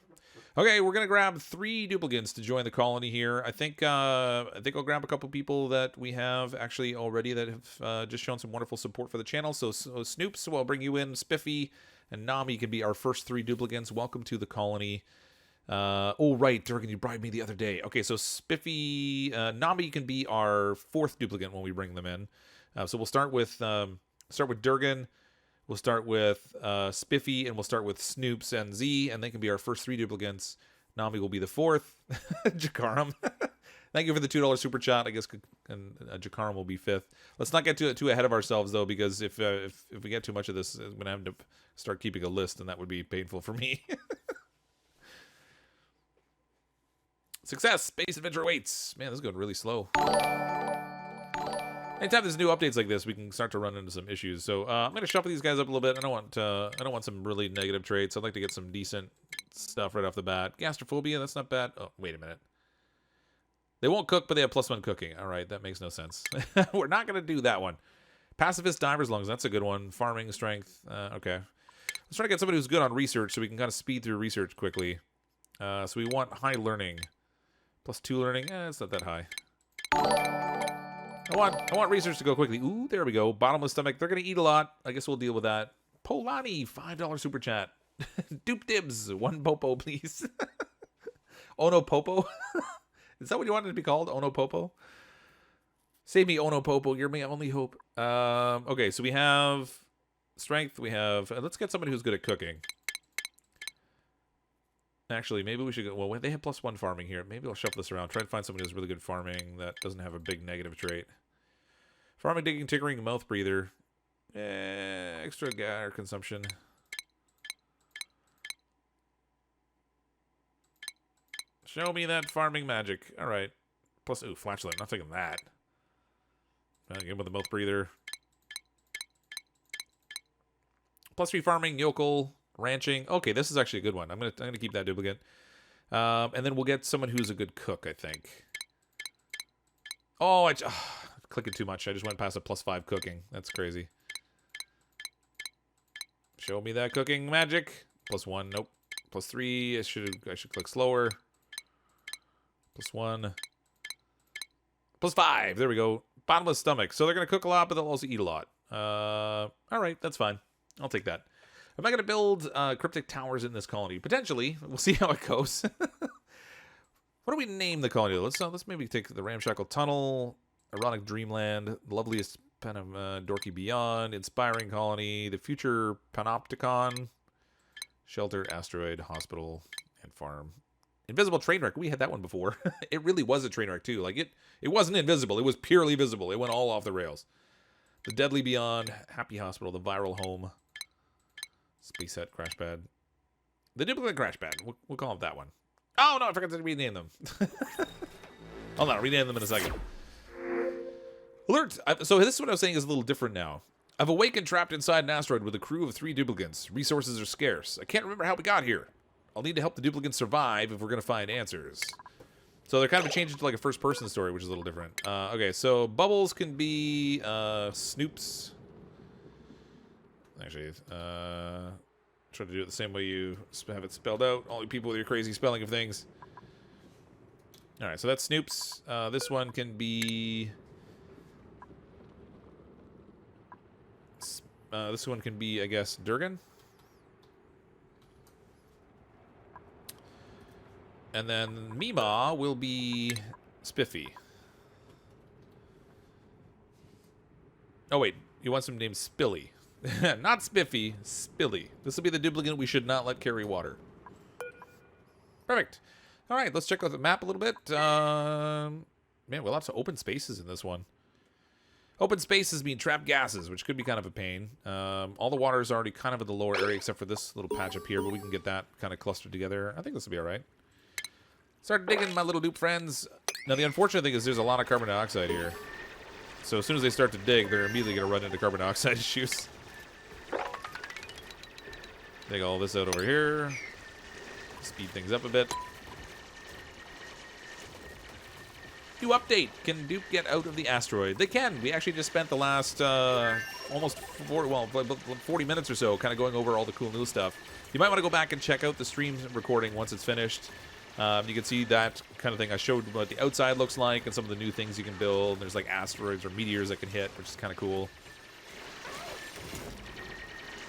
Okay, we're gonna grab 3 duplicants to join the colony here. I think I'll grab a couple people that we have actually already that have just shown some wonderful support for the channel. So Snoops, well, I'll bring you in. Spiffy and Nami can be our first 3 duplicants. Welcome to the colony. Oh right, Durgan, you bribed me the other day. Okay, so Spiffy, Nami can be our 4th duplicant when we bring them in. So we'll start with Durgan. We'll start with Spiffy, and we'll start with Snoops and Z, and they can be our first 3 duplicants. Nami will be the 4th. Jakaram. Thank you for the $2 super chat. I guess and Jakaram will be 5th. Let's not get too ahead of ourselves, though, because if we get too much of this, I'm going to have to start keeping a list, and that would be painful for me. Success! Space adventure awaits! Man, this is going really slow. Anytime there's new updates like this, we can start to run into some issues. So I'm going to shuffle these guys up a little bit. I don't want some really negative traits. I'd like to get some decent stuff right off the bat. Gastrophobia, that's not bad. Oh, wait a minute. They won't cook, but they have +1 cooking. All right, that makes no sense. We're not going to do that one. Pacifist diver's lungs, that's a good one. Farming strength, okay. Let's try to get somebody who's good on research so we can kind of speed through research quickly. So we want high learning. +2 learning, it's not that high. I want research to go quickly. Ooh, there we go. Bottomless stomach. They're going to eat a lot. I guess we'll deal with that. Polani, $5 super chat. Dupe dibs. 1 popo, please. Ono Popo? Is that what you wanted to be called? Ono Popo? Save me, Ono Popo. You're my only hope. Okay, so we have strength. We have... let's get somebody who's good at cooking. Actually, maybe we should go... Well, they have +1 farming here. Maybe I'll shuffle this around. Try to find somebody who's really good farming that doesn't have a big negative trait. Farming, digging, tinkering, mouth breather. Extra gas consumption. Show me that farming magic. All right. Plus, ooh, flashlight. I'm not taking that. Again with the mouth breather. +3 farming, yokel, ranching. Okay, this is actually a good one. I'm gonna keep that duplicate. And then we'll get someone who's a good cook, I think. Oh, clicking too much. I just went past a +5 cooking. That's crazy. Show me that cooking magic. +1. Nope. +3. I should click slower. +1. +5. There we go. Bottomless stomach. So they're gonna cook a lot, but they'll also eat a lot. All right, that's fine. I'll take that. Am I going to build cryptic towers in this colony? Potentially. We'll see how it goes. What do we name the colony? Let's maybe take the Ramshackle Tunnel, Erotic Dreamland, Loveliest Pen of Dorky Beyond, Inspiring Colony, the Future Panopticon, Shelter, Asteroid, Hospital, and Farm. Invisible Trainwreck. We had that one before. It really was a train wreck too. Like it wasn't invisible. It was purely visible. It went all off the rails. The Deadly Beyond, Happy Hospital, the Viral Home, Space Set, Crash Pad. The Duplicate Crash Pad. We'll call it that one. Oh, no, I forgot to rename them. Hold on, rename them in a second. Alert! So this is what I was saying is a little different now. I've awakened trapped inside an asteroid with a crew of 3 duplicants. Resources are scarce. I can't remember how we got here. I'll need to help the duplicants survive if we're going to find answers. So they're kind of changing to like a first-person story, which is a little different. Okay, so bubbles can be snoops. Actually, try to do it the same way you have it spelled out. All you people with your crazy spelling of things. All right, so that's snoops. This one can be... this one can be, I guess, Durgan. And then Mima will be Spiffy. Oh, wait. You want some named Spilly. Not Spiffy, Spilly. This will be the duplicant we should not let carry water. Perfect. All right, let's check out the map a little bit. Man, we'll have some open spaces in this one. Open spaces mean trapped gases, which could be kind of a pain. All the water is already kind of in the lower area except for this little patch up here, but we can get that kind of clustered together. I think this will be all right. Start digging, my little dupe friends. Now, the unfortunate thing is there's a lot of carbon dioxide here. So as soon as they start to dig, they're immediately going to run into carbon dioxide issues. Dig all this out over here. Speed things up a bit. New update. Can Dupe get out of the asteroid? They can. We actually just spent the last almost 40 minutes or so kind of going over all the cool new stuff. You might want to go back and check out the stream recording once it's finished. You can see that kind of thing. I showed what the outside looks like and some of the new things you can build. There's like asteroids or meteors that can hit, which is kind of cool.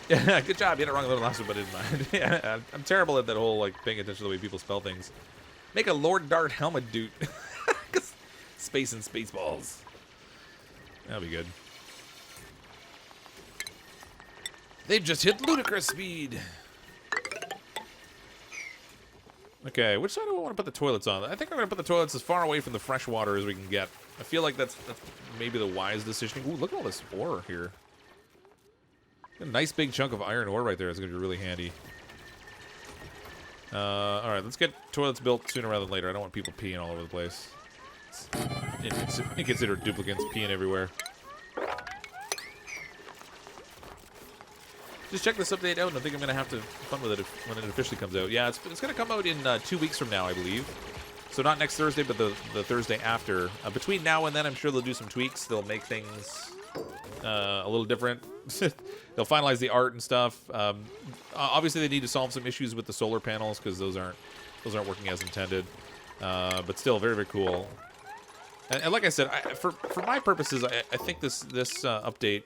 Yeah, good job. You had it wrong on the last one, but I didn't mind. Yeah, I'm terrible at that whole like paying attention to the way people spell things. Make a Lord Dart helmet dude. Space and Spaceballs. That'll be good. They've just hit ludicrous speed. Okay, which side do I want to put the toilets on? I think I'm going to put the toilets as far away from the fresh water as we can get. I feel like that's maybe the wise decision. Ooh, look at all this ore here. A nice big chunk of iron ore right there. It's going to be really handy. Alright, let's get toilets built sooner rather than later. I don't want people peeing all over the place. Inconsiderate duplicants peeing everywhere. Just check this update out, and I think I'm going to have to have fun with it when it officially comes out. Yeah, it's going to come out in 2 weeks from now, I believe. So not next Thursday, but the Thursday after. Between now and then, I'm sure they'll do some tweaks. They'll make things a little different. They'll finalize the art and stuff. Obviously, they need to solve some issues with the solar panels because those aren't working as intended. But still, very, very cool. And like I said, for my purposes, I think this update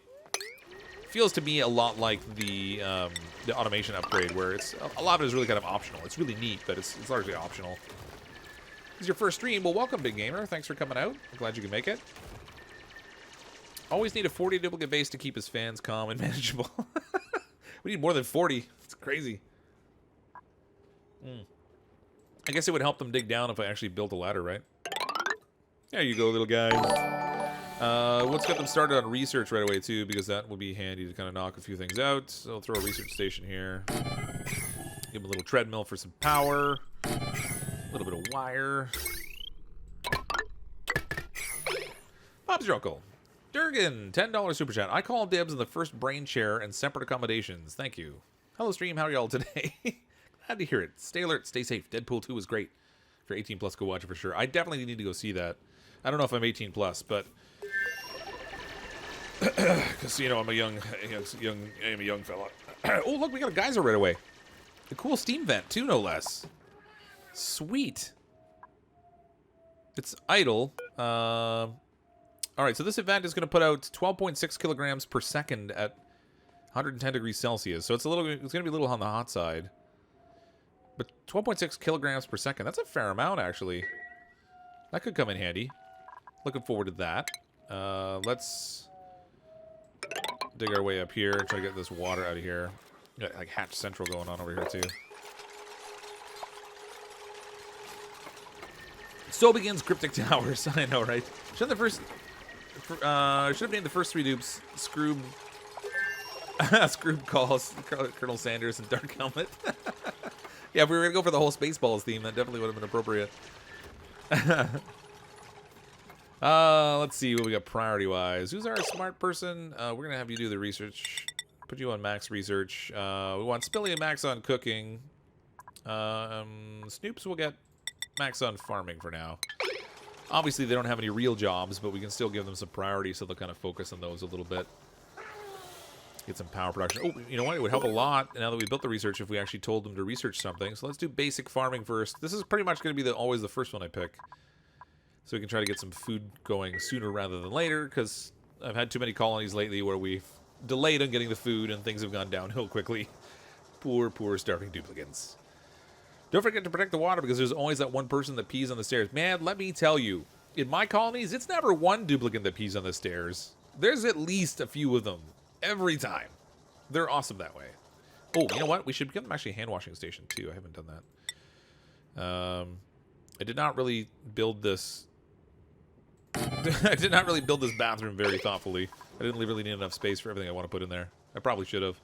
feels to me a lot like the automation upgrade, where it's a lot of it is really kind of optional. It's really neat, but it's largely optional. This is your first stream. Well, welcome, Big Gamer. Thanks for coming out. I'm glad you can make it. Always need a 40 duplicate base to keep his fans calm and manageable. We need more than 40. It's crazy. I guess it would help them dig down if I actually built a ladder, right? There you go, little guys. Let's get them started on research right away, too, because that will be handy to kind of knock a few things out. So I'll throw a research station here. Give them a little treadmill for some power. A little bit of wire. Bob's your uncle. Durgan, $10 super chat. I call dibs on the first brain share and separate accommodations. Thank you. Hello, stream. How are y'all today? Glad to hear it. Stay alert. Stay safe. Deadpool 2 was great. If you're 18 plus, go watch it for sure. I definitely need to go see that. I don't know if I'm 18 plus, but because you know I'm a young fella. Oh, look, we got a geyser right away. A cool steam vent too, no less. Sweet. It's idle. All right, so this event is going to put out 12.6 kilograms per second at 110 degrees Celsius. So it's going to be a little on the hot side. But 12.6 kilograms per second, that's a fair amount, actually. That could come in handy. Looking forward to that. Let's dig our way up here. Try to get this water out of here. Got like Hatch Central going on over here, too. So begins Cryptic Towers. I know, right? Should have named the first 3 dupes Scroob Calls, Colonel Sanders, and Dark Helmet. Yeah, if we were going to go for the whole Spaceballs theme, that definitely would have been appropriate. Let's see what we got priority-wise. Who's our smart person? We're going to have you do the research. Put you on max research. We want Spilly and Max on cooking. Snoops will get Max on farming for now. Obviously, they don't have any real jobs, but we can still give them some priority, so they'll kind of focus on those a little bit. Get some power production. Oh, you know what? It would help a lot now that we built the research if we actually told them to research something. So let's do basic farming first. This is pretty much going to be always the first one I pick. So we can try to get some food going sooner rather than later, because I've had too many colonies lately where we've delayed on getting the food and things have gone downhill quickly. Poor, poor starving duplicants. Don't forget to protect the water, because there's always that one person that pees on the stairs. Man, let me tell you, in my colonies, it's never one duplicant that pees on the stairs. There's at least a few of them every time. They're awesome that way. Oh, you know what? We should get them actually a hand washing station too. I haven't done that. I did not really build this. I did not really build this bathroom very thoughtfully. I didn't really need enough space for everything I want to put in there. I probably should have.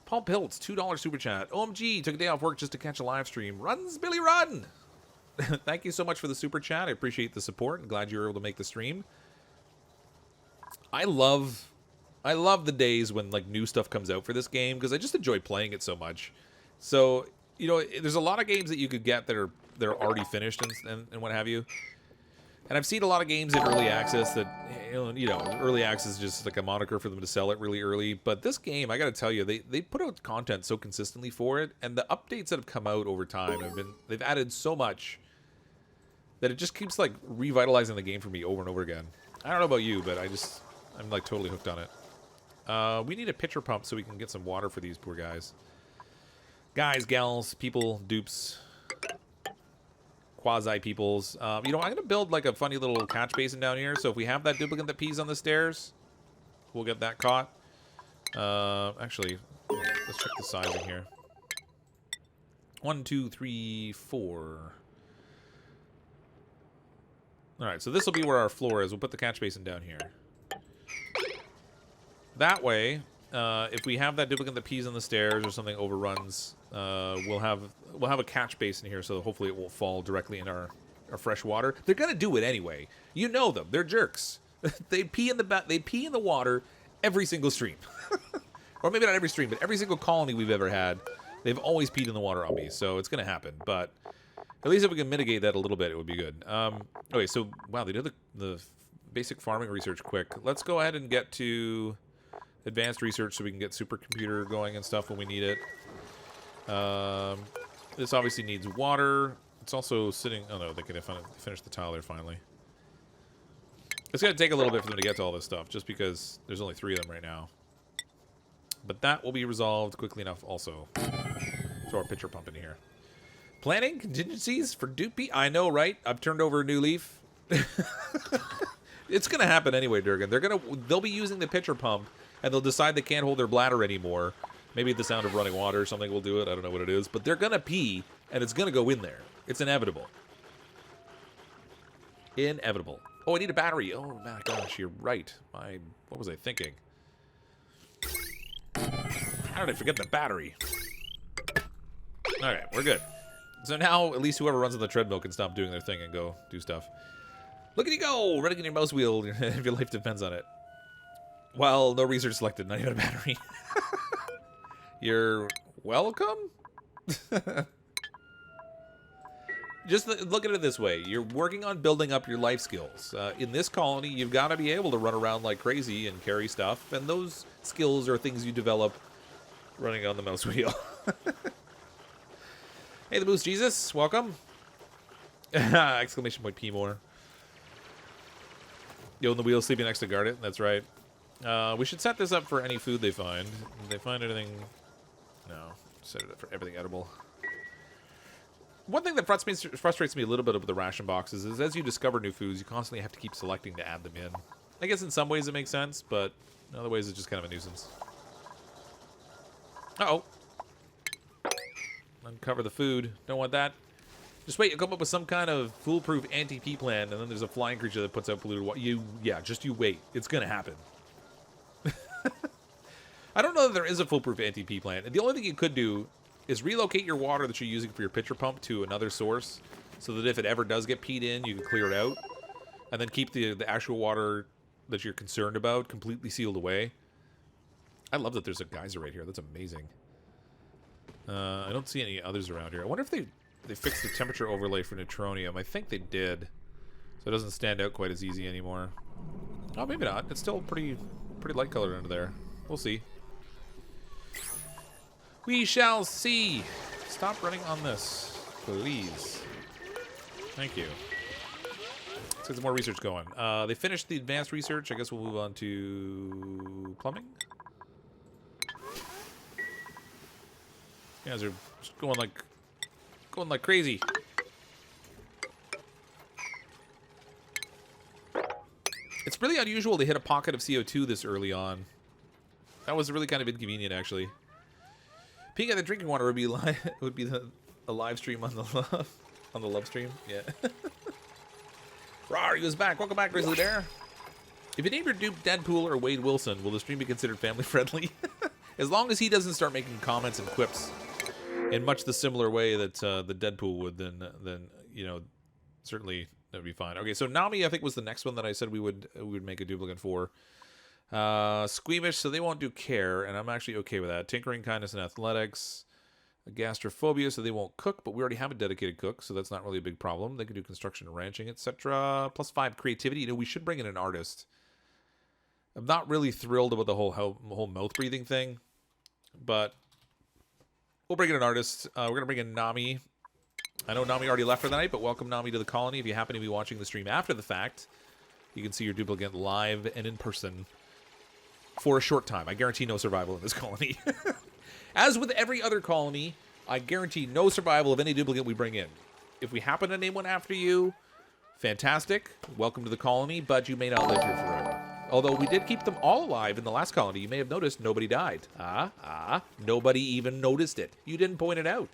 Paul Piltz, $2 super chat. OMG, took a day off work just to catch a live stream. Runs, Billy, run! Thank you so much for the super chat. I appreciate the support and glad you were able to make the stream. I love the days when like new stuff comes out for this game because I just enjoy playing it so much. So, you know, there's a lot of games that you could get that are already finished and what have you. And I've seen a lot of games in early access that, you know, early access is just like a moniker for them to sell it really early. But this game, I got to tell you, they put out content so consistently for it, and the updates that have come out over time they've added so much that it just keeps like revitalizing the game for me over and over again. I don't know about you, but I'm like totally hooked on it. We need a pitcher pump so we can get some water for these poor guys. Guys, gals, people, dupes, quasi-peoples. You know, I'm going to build like a funny little catch basin down here. So if we have that duplicant that pees on the stairs, we'll get that caught. Actually, let's check the sizing here. 1, 2, 3, 4. All right, so this will be where our floor is. We'll put the catch basin down here. That way, if we have that duplicant that pees on the stairs or something overruns, we'll have a catch basin here, so hopefully it won't fall directly in our fresh water. They're gonna do it anyway. You know them. They're jerks. They pee in the water every single stream, or maybe not every stream, but every single colony we've ever had, they've always peed in the water on me. So it's gonna happen. But at least if we can mitigate that a little bit, it would be good. Okay, so wow, they did the basic farming research quick. Let's go ahead and get to advanced research so we can get supercomputer going and stuff when we need it. This obviously needs water. It's also sitting... Oh no, they can finish the tile there finally. It's going to take a little bit for them to get to all this stuff, just because there's only 3 of them right now. But that will be resolved quickly enough also. Throw our pitcher pump in here. Planning contingencies for Dupey? I know, right? I've turned over a new leaf. It's going to happen anyway, Durgan. They'll be using the pitcher pump, and they'll decide they can't hold their bladder anymore. Maybe the sound of running water or something will do it. I don't know what it is. But they're going to pee, and it's going to go in there. It's inevitable. Inevitable. Oh, I need a battery. Oh, my gosh, you're right. What was I thinking? How did I forget the battery? All right, we're good. So now, at least whoever runs on the treadmill can stop doing their thing and go do stuff. Look at you go! Running in your mouse wheel if your life depends on it. Well, no research selected, not even a battery. You're welcome? Just look at it this way. You're working on building up your life skills. In this colony, you've got to be able to run around like crazy and carry stuff, and those skills are things you develop running on the mouse wheel. Hey, the Boost Jesus, welcome. Exclamation point P more. Yo, in the wheel, sleeping next to guard it. That's right. We should set this up for any food they find. If they find anything... No, set it up for everything edible. One thing that frustrates me a little bit with the ration boxes is as you discover new foods, you constantly have to keep selecting to add them in. I guess in some ways it makes sense, but in other ways it's just kind of a nuisance. Uh-oh. Uncover the food. Don't want that. Just wait, you'll come up with some kind of foolproof anti-pee plan, and then there's a flying creature that puts out polluted water. Just you wait. It's gonna happen. I don't know that there is a foolproof anti-pee plan. The only thing you could do is relocate your water that you're using for your pitcher pump to another source, so that if it ever does get peed in, you can clear it out. and then keep the actual water that you're concerned about completely sealed away. I love that there's a geyser right here. That's amazing. I don't see any others around here. I wonder if they fixed the temperature overlay for neutronium. I think they did. So it doesn't stand out quite as easy anymore. Oh, maybe not. It's still pretty light colored under there. We'll see. We shall see. Stop running on this, please. Thank you. Let's get some more research going. They finished the advanced research. I guess we'll move on to plumbing. You guys are just going like crazy. It's really unusual to hit a pocket of CO2 this early on. That was really kind of inconvenient, actually. Peeking at the drinking water would be a live stream on the love stream. Yeah. Rawr, he was back. Welcome back, Grizzly Bear. If you name your dupe Deadpool or Wade Wilson, will the stream be considered family friendly? As long as he doesn't start making comments and quips in much the similar way that the Deadpool would, then you know, certainly that would be fine. Okay, so Nami, I think, was the next one that I said we would make a duplicant for. Squeamish, so they won't do care, and I'm actually okay with that. Tinkering, kindness, and athletics. Gastrophobia, so they won't cook, but we already have a dedicated cook, so that's not really a big problem. They can do construction and ranching, etc. +5 creativity. You know, we should bring in an artist. I'm not really thrilled about the whole mouth breathing thing, but we'll bring in an artist. We're gonna bring in Nami. I know Nami already left for the night, but welcome Nami to the colony. If you happen to be watching the stream after the fact, you can see your duplicant live and in person for a short time. I guarantee no survival in this colony. As with every other colony, I guarantee no survival of any duplicate we bring in. If we happen to name one after you, fantastic. Welcome to the colony, but you may not live here forever. Although we did keep them all alive in the last colony. You may have noticed nobody died. Nobody even noticed it. You didn't point it out.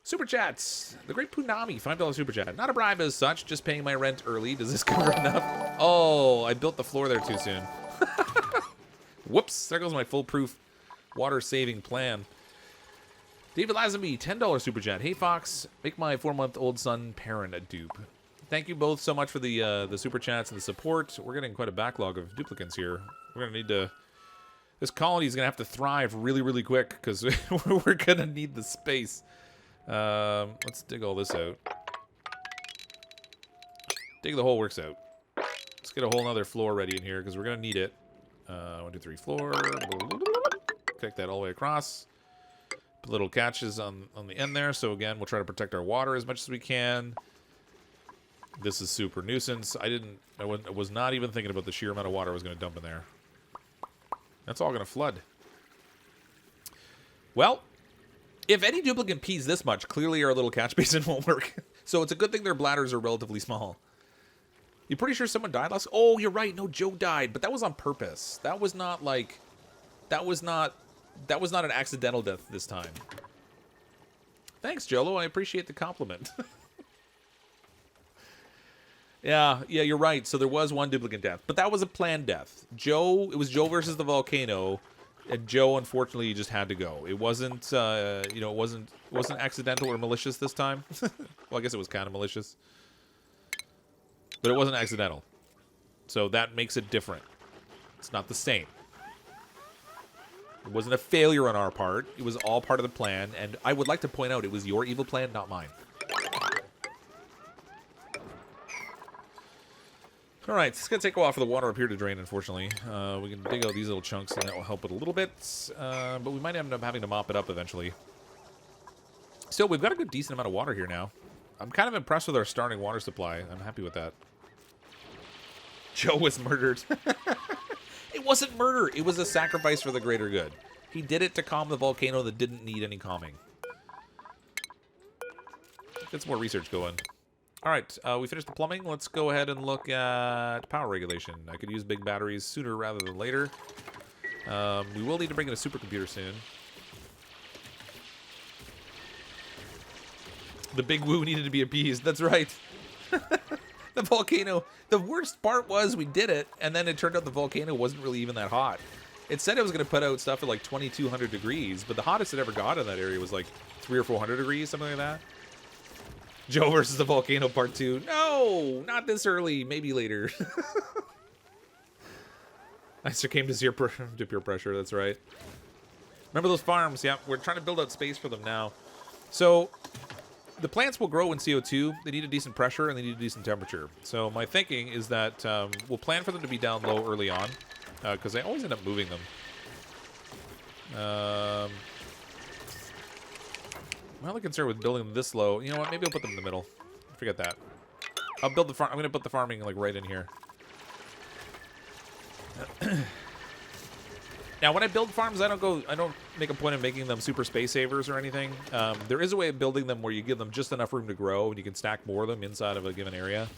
Super chats. The Great Punami, $5 super chat. Not a bribe as such, just paying my rent early. Does this cover enough? Oh, I built the floor there too soon. Whoops, there goes my foolproof water-saving plan. David Lazenby, $10 super chat. Hey, Fox, make my 4-month-old son Perrin a dupe. Thank you both so much for the super chats and the support. We're getting quite a backlog of duplicants here. We're going to need to... This colony is going to have to thrive really, really quick because we're going to need the space. Let's dig all this out. Dig the whole works out. Let's get a whole nother floor ready in here because we're going to need it. 1, 2, 3, floor. Connect that all the way across. Put little catches on the end there. So again, we'll try to protect our water as much as we can. This is super nuisance. I was not even thinking about the sheer amount of water I was going to dump in there. That's all going to flood. Well, if any duplicant pees this much, clearly our little catch basin won't work. So it's a good thing their bladders are relatively small. You pretty sure someone died last? Oh, you're right. No, Joe died, but that was on purpose. That was not like... That was not an accidental death this time. Thanks, Jolo. I appreciate the compliment. Yeah, you're right. So there was one duplicant death, but that was a planned death. It was Joe versus the volcano, and Joe unfortunately just had to go. It wasn't, it wasn't accidental or malicious this time. Well, I guess it was kind of malicious, but it wasn't accidental. So that makes it different. It's not the same. It wasn't a failure on our part. It was all part of the plan, and I would like to point out it was your evil plan, not mine. All right, it's going to take a while for the water up here to drain, unfortunately. We can dig out these little chunks, and that will help it a little bit. But we might end up having to mop it up eventually. Still, we've got a good decent amount of water here now. I'm kind of impressed with our starting water supply. I'm happy with that. Joe was murdered. It wasn't murder. It was a sacrifice for the greater good. He did it to calm the volcano that didn't need any calming. Get some more research going. All right, we finished the plumbing. Let's go ahead and look at power regulation. I could use big batteries sooner rather than later. We will need to bring in a supercomputer soon. The big woo needed to be appeased. That's right. The volcano. The worst part was we did it, and then it turned out the volcano wasn't really even that hot. It said it was going to put out stuff at like 2,200 degrees, but the hottest it ever got in that area was like 300 or 400 degrees, something like that. Joe versus the volcano part 2. No, not this early. Maybe later. I succumbed to peer pressure. That's right. Remember those farms? Yeah, we're trying to build out space for them now. So the plants will grow in CO2. They need a decent pressure and they need a decent temperature. So my thinking is that we'll plan for them to be down low early on, because I always end up moving them. My only concern with building them this low, you know what? Maybe I'll put them in the middle. Forget that. I'll build the farm. I'm gonna put the farming like right in here. Now, when I build farms, I don't make a point of making them super space savers or anything. There is a way of building them where you give them just enough room to grow, and you can stack more of them inside of a given area.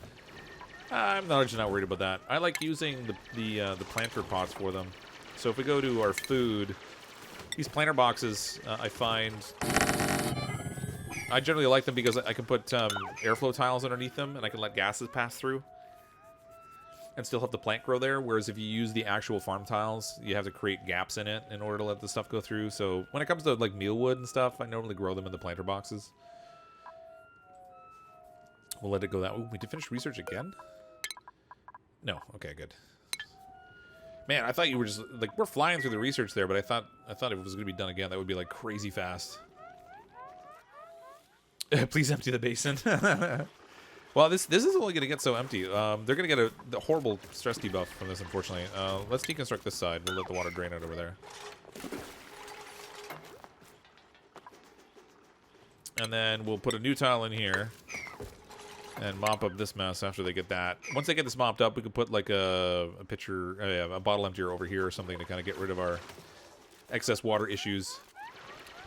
I'm not worried about that. I like using the planter pots for them. So if we go to our food, these planter boxes, I find I generally like them because I can put airflow tiles underneath them, and I can let gases pass through and still have the plant grow there. Whereas if you use the actual farm tiles, you have to create gaps in it in order to let the stuff go through. So when it comes to like mealwood and stuff, I normally grow them in the planter boxes. We'll let it go that way. We did finish research again? No. Okay, good. Man, I thought you were just like, we're flying through the research there, but I thought if it was going to be done again, that would be like crazy fast. Please empty the basin. Well, this is only going to get so empty. They're going to get a horrible stress debuff from this, unfortunately. Let's deconstruct this side. We'll let the water drain out over there. And then we'll put a new tile in here and mop up this mess after they get that. Once they get this mopped up, we can put like a bottle emptier over here or something to kind of get rid of our excess water issues.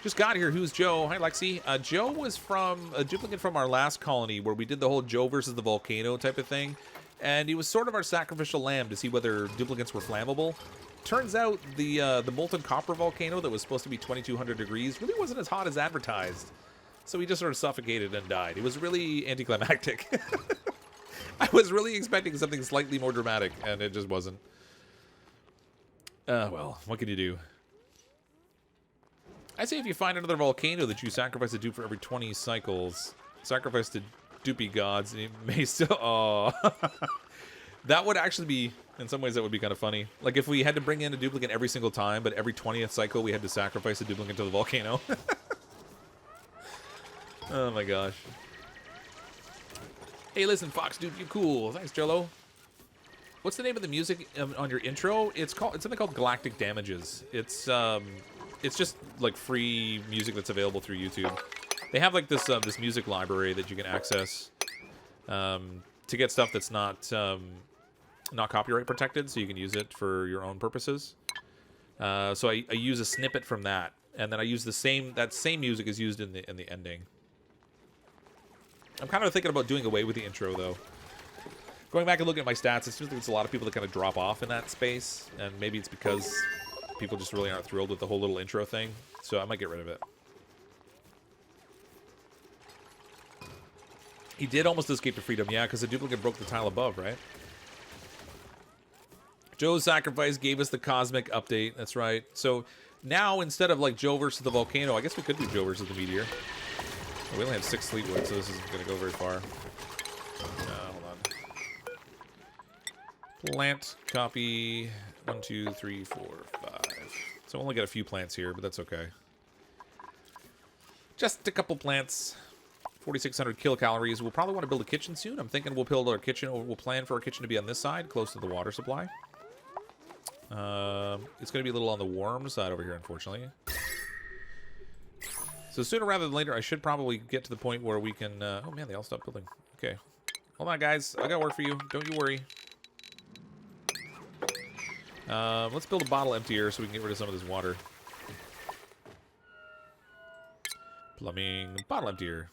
Just got here. Who's Joe? Hi, Lexi. Joe was from a duplicate from our last colony where we did the whole Joe versus the volcano type of thing. And he was sort of our sacrificial lamb to see whether duplicants were flammable. Turns out the molten copper volcano that was supposed to be 2200 degrees really wasn't as hot as advertised. So he just sort of suffocated and died. It was really anticlimactic. I was really expecting something slightly more dramatic, and it just wasn't. Well, what can you do? I say if you find another volcano that you sacrifice a dupe for every 20 cycles, sacrifice to dupey gods, and it may still... Oh. That would actually be... In some ways, that would be kind of funny. Like, if we had to bring in a duplicate every single time, but every 20th cycle we had to sacrifice a duplicate to the volcano. Oh, my gosh. Hey, listen, Fox Dupe, you cool. Thanks, Jello. What's the name of the music on your intro? It's something called Galactic Damages. It's just like free music that's available through YouTube. They have like this music library that you can access to get stuff that's not copyright protected, so you can use it for your own purposes. So I use a snippet from that, and then I use that same music is used in the ending. I'm kind of thinking about doing away with the intro though. Going back and looking at my stats, it seems like there's a lot of people that kind of drop off in that space, and maybe it's because people just really aren't thrilled with the whole little intro thing, so I might get rid of it. He did almost escape to freedom, yeah, because the duplicate broke the tile above, right? Joe's sacrifice gave us the cosmic update, that's right. So now, instead of like Joe versus the volcano, I guess we could do Joe versus the meteor. We only have 6 Fleetwood, so this isn't going to go very far. Hold on. Plant, copy, 1, 2, 3, 4, 5. So I only got a few plants here, but that's okay. Just a couple plants. 4,600 kilocalories. We'll probably want to build a kitchen soon. I'm thinking we'll build our kitchen. We'll plan for our kitchen to be on this side, close to the water supply. It's going to be a little on the warm side over here, unfortunately. So sooner rather than later, I should probably get to the point where we can... oh, man, they all stopped building. Okay. Hold on, guys. I got work for you. Don't you worry. Let's build a bottle emptier so we can get rid of some of this water. Plumbing. Bottle emptier.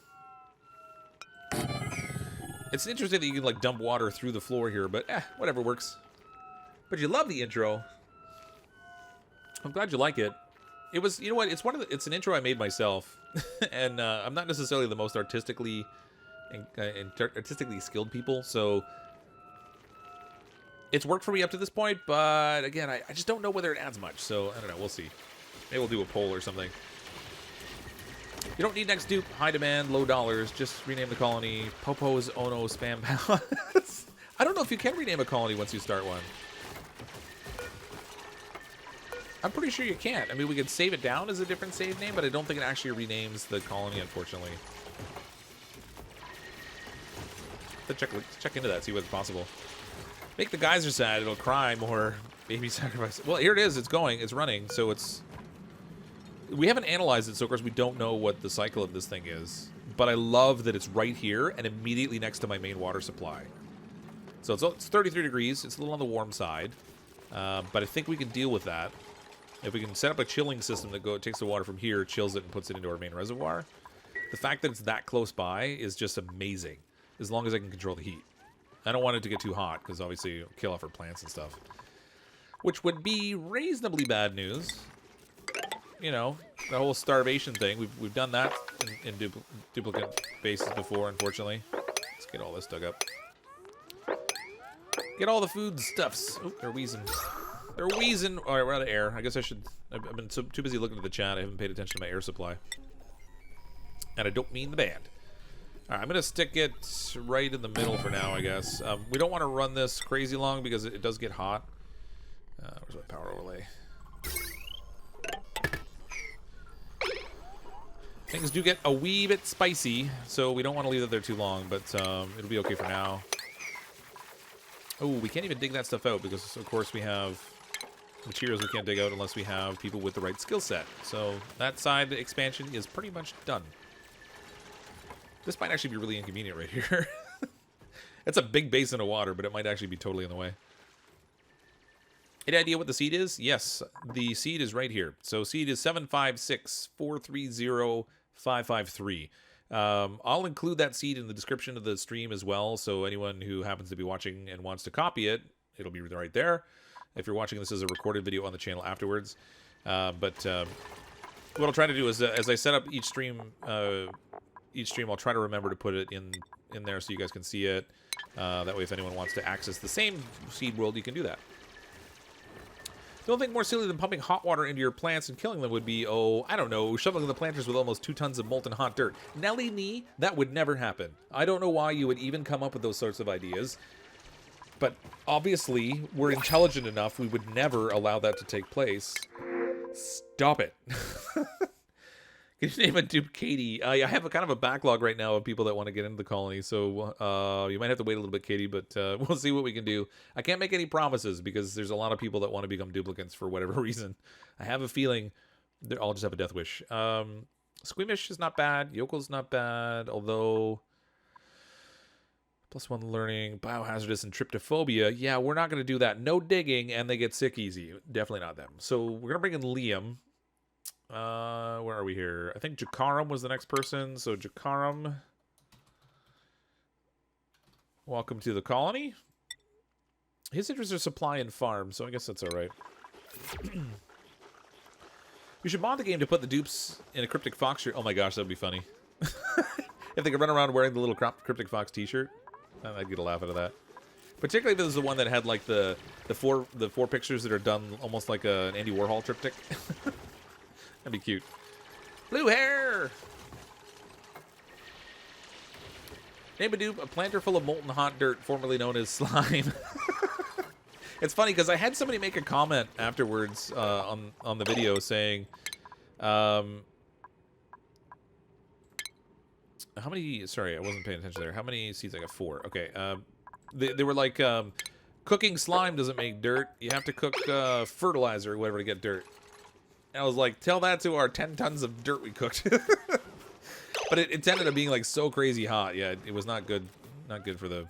It's interesting that you can, like, dump water through the floor here, but, whatever works. But you love the intro. I'm glad you like it. It was, you know what, it's an intro I made myself. And I'm not necessarily the most artistically skilled people, so it's worked for me up to this point, but again, I just don't know whether it adds much, so I don't know, we'll see. Maybe we'll do a poll or something. You don't need next dupe, high demand, low dollars. Just rename the colony Popo's Ono Spam Palace. I don't know if you can rename a colony once you start one. I'm pretty sure you can't. I mean, we could save it down as a different save name, but I don't think it actually renames the colony, unfortunately. Let's check into that, see what's possible. Make the geyser sad, it'll cry more. Baby sacrifice. Well, here it is, it's going, it's running, so it's... We haven't analyzed it, so of course we don't know what the cycle of this thing is. But I love that it's right here and immediately next to my main water supply. So it's 33 degrees, it's a little on the warm side. But I think we can deal with that. If we can set up a chilling system that takes the water from here, chills it, and puts it into our main reservoir. The fact that it's that close by is just amazing, as long as I can control the heat. I don't want it to get too hot, because obviously it'll kill off our plants and stuff. Which would be reasonably bad news. You know, the whole starvation thing. We've done that in duplicate bases before, unfortunately. Let's get all this dug up. Get all the food stuffs. Oh, they're wheezing. They're wheezing. All right, we're out of air. I guess I should... I've been too busy looking at the chat. I haven't paid attention to my air supply. And I don't mean the band. All right, I'm going to stick it right in the middle for now, I guess. We don't want to run this crazy long because it does get hot. Where's my power overlay? Things do get a wee bit spicy, so we don't want to leave it there too long, but it'll be okay for now. Oh, we can't even dig that stuff out because, of course, we have materials we can't dig out unless we have people with the right skill set. So that side expansion is pretty much done. This might actually be really inconvenient right here. It's a big basin of water, but it might actually be totally in the way. Any idea what the seed is? Yes, the seed is right here. So seed is 756430553. I'll include that seed in the description of the stream as well, so anyone who happens to be watching and wants to copy it, it'll be right there. If you're watching this as a recorded video on the channel afterwards. What I'll try to do is, as I set up each stream, I'll try to remember to put it in there so you guys can see it. That way if anyone wants to access the same seed world, you can do that. The only thing more silly than pumping hot water into your plants and killing them would be, oh, I don't know, shoveling the planters with almost 2 tons of molten hot dirt. Nelly knee, that would never happen. I don't know why you would even come up with those sorts of ideas. But obviously, we're intelligent enough, we would never allow that to take place. Stop it. Can you name a dupe Katie? I have a kind of a backlog right now of people that want to get into the colony, so you might have to wait a little bit, Katie, but we'll see what we can do. I can't make any promises because there's a lot of people that want to become duplicants for whatever reason. I have a feeling I'll just have a death wish. Squeamish is not bad. Yokel's not bad, although... +1 learning, biohazardous, and tryptophobia. Yeah, we're not going to do that. No digging, and they get sick easy. Definitely not them. So we're going to bring in Liam. Where are we here? I think Jakaram was the next person. So Jakaram, welcome to the colony. His interests are supply and farm, so I guess that's all right. We should mod the game to put the dupes in a CrypticFox shirt. Oh my gosh, that would be funny. If they could run around wearing the little CrypticFox t-shirt, I'd get a laugh out of that. Particularly if it was the one that had like the four pictures that are done almost like an Andy Warhol triptych. That'd be cute. Blue hair! Name a dupe, a planter full of molten hot dirt, formerly known as slime. It's funny, because I had somebody make a comment afterwards on the video saying... how many... Sorry, I wasn't paying attention there. How many seeds? I got 4. Okay. They were like, cooking slime doesn't make dirt. You have to cook fertilizer or whatever to get dirt. And I was like, tell that to our 10 tons of dirt we cooked. But it ended up being like so crazy hot. Yeah, it was not good. Not good for the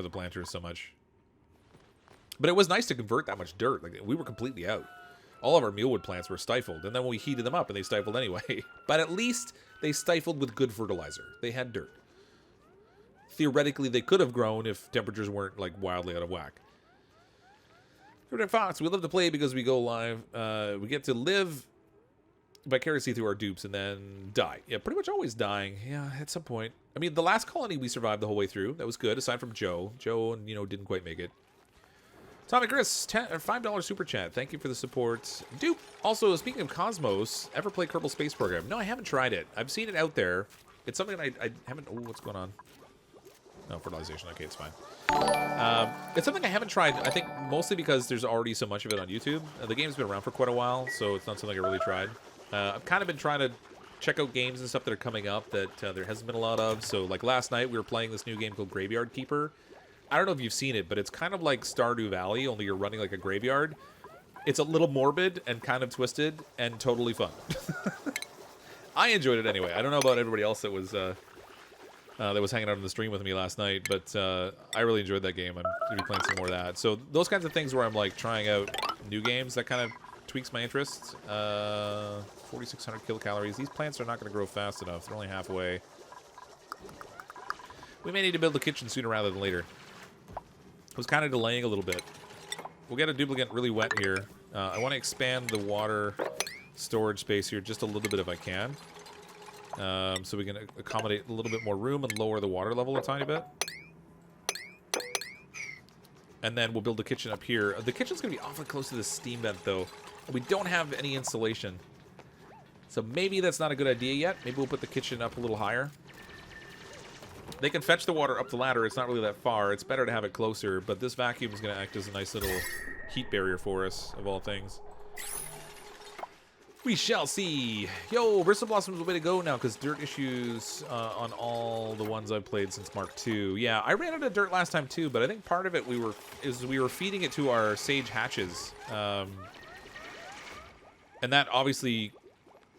planters so much. But it was nice to convert that much dirt. Like, we were completely out. All of our mealwood plants were stifled, and then we heated them up and they stifled anyway. But at least they stifled with good fertilizer. They had dirt. Theoretically, they could have grown if temperatures weren't like wildly out of whack. CrypticFox, we love to play because we go live. We get to live vicariously through our dupes and then die. Yeah, pretty much always dying. Yeah, at some point. I mean, the last colony we survived the whole way through. That was good, aside from Joe. Joe, you know, didn't quite make it. Tommy Chris, $5 super chat. Thank you for the support. Dupe. Also, speaking of Cosmos, ever play Kerbal Space Program? No, I haven't tried it. I've seen it out there. It's something I haven't... Oh, what's going on? No, fertilization. Okay, it's fine. It's something I haven't tried, I think, mostly because there's already so much of it on YouTube. The game's been around for quite a while, so it's not something I really tried. I've kind of been trying to check out games and stuff that are coming up that there hasn't been a lot of. So, like, last night we were playing this new game called Graveyard Keeper. I don't know if you've seen it, but it's kind of like Stardew Valley, only you're running like a graveyard. It's a little morbid and kind of twisted and totally fun. I enjoyed it anyway. I don't know about everybody else that was hanging out on the stream with me last night, but I really enjoyed that game. I'm going to be playing some more of that. So those kinds of things where I'm like trying out new games, that kind of tweaks my interest. 4,600 kilocalories. These plants are not going to grow fast enough. They're only halfway. We may need to build a kitchen sooner rather than later. I was kind of delaying a little bit. We'll get a duplicant really wet here. I want to expand the water storage space here just a little bit if I can. So we can accommodate a little bit more room and lower the water level a tiny bit. And then we'll build a kitchen up here. The kitchen's going to be awfully close to the steam vent, though. We don't have any insulation. So maybe that's not a good idea yet. Maybe we'll put the kitchen up a little higher. They can fetch the water up the ladder. It's not really that far. It's better to have it closer, but this vacuum is going to act as a nice little heat barrier for us, of all things. We shall see. Yo, Bristol Blossom's the way to go now, because dirt issues on all the ones I've played since Mark II. Yeah, I ran out of dirt last time too, but I think part of it we were feeding it to our sage hatches. And that obviously,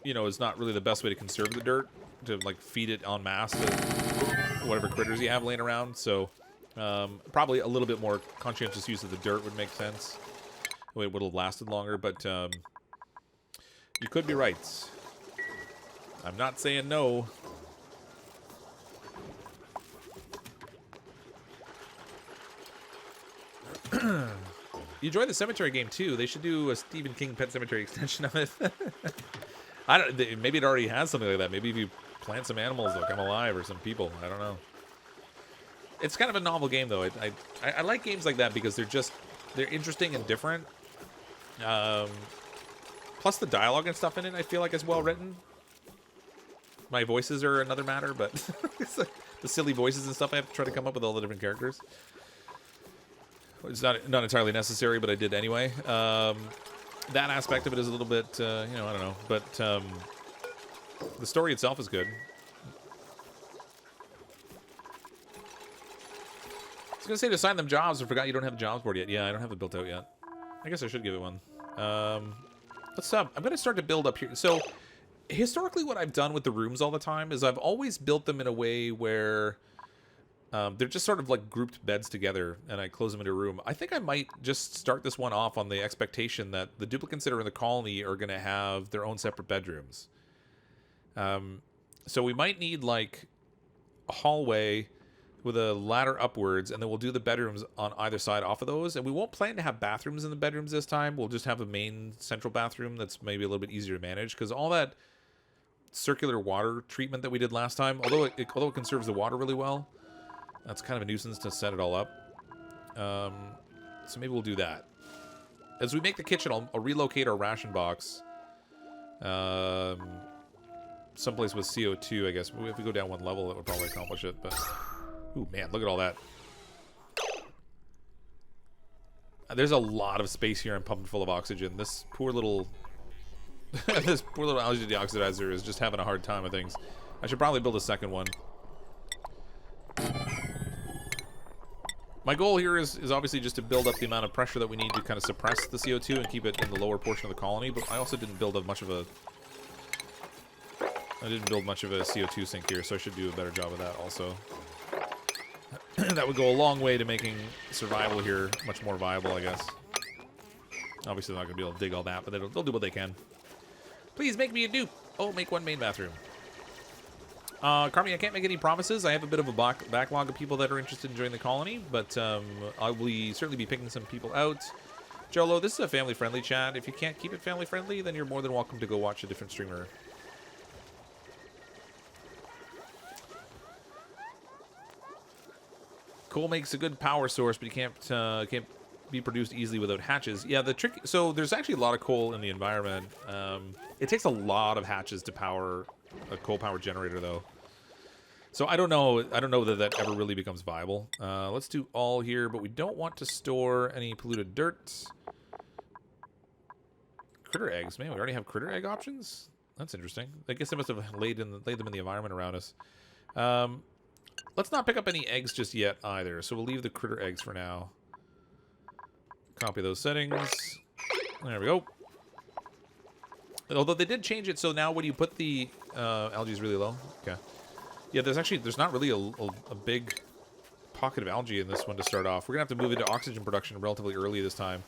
you know, is not really the best way to conserve the dirt, to like feed it en masse to whatever critters you have laying around. So probably a little bit more conscientious use of the dirt would make sense. It would have lasted longer, but you could be right. I'm not saying no. You enjoy the cemetery game too. They should do a Stephen King Pet Cemetery extension of it. I don't. Maybe it already has something like that. Maybe if you plant some animals, they'll come alive, or some people. I don't know. It's kind of a novel game, though. I like games like that because they're interesting and different. Plus the dialogue and stuff in it, I feel like is well written. My voices are another matter, but it's like the silly voices and stuff I have to try to come up with all the different characters. It's not entirely necessary, but I did anyway. That aspect of it is a little bit, you know, I don't know. But the story itself is good. I was going to say to assign them jobs. I forgot you don't have the jobs board yet. Yeah, I don't have it built out yet. I guess I should give it one. Let's I'm going to start to build up here. So historically what I've done with the rooms all the time is I've always built them in a way where they're just sort of like grouped beds together, and I close them into a room. I think I might just start this one off on the expectation that the duplicants that are in the colony are going to have their own separate bedrooms. So we might need like a hallway with a ladder upwards, and then we'll do the bedrooms on either side off of those. And we won't plan to have bathrooms in the bedrooms this time. We'll just have a main central bathroom that's maybe a little bit easier to manage, because all that circular water treatment that we did last time, although it conserves the water really well, that's kind of a nuisance to set it all up. So maybe we'll do that. As we make the kitchen, I'll relocate our ration box. Someplace with CO2, I guess. If we go down one level, that would probably accomplish it. But, ooh, man, look at all that. There's a lot of space here. I'm pumping full of oxygen. This poor little, this poor little algae deoxidizer is just having a hard time with things. I should probably build a second one. My goal here is obviously just to build up the amount of pressure that we need to kind of suppress the CO2 and keep it in the lower portion of the colony, but I also didn't build up much of a... I didn't build much of a CO2 sink here, so I should do a better job of that also. That would go a long way to making survival here much more viable, I guess. Obviously, they're not going to be able to dig all that, but they'll do what they can. Please make me a dupe! Oh, make one main bathroom. Carmi, I can't make any promises. I have a bit of a backlog of people that are interested in joining the colony, but I will certainly be picking some people out. Jolo, this is a family-friendly chat. If you can't keep it family-friendly, then you're more than welcome to go watch a different streamer. Coal makes a good power source, but you can't be produced easily without hatches. Yeah, the trick. So there's actually a lot of coal in the environment. It takes a lot of hatches to power a coal power generator, though. So I don't know that that ever really becomes viable. Let's do all here, but we don't want to store any polluted dirt. Critter eggs, man. We already have critter egg options. That's interesting. I guess they must have laid them in the environment around us. Let's not pick up any eggs just yet either. So we'll leave the critter eggs for now. Copy those settings. There we go. Although they did change it, so now when you put the algae is really low. Okay. Yeah, there's not really a big pocket of algae in this one to start off. We're gonna have to move into oxygen production relatively early this time,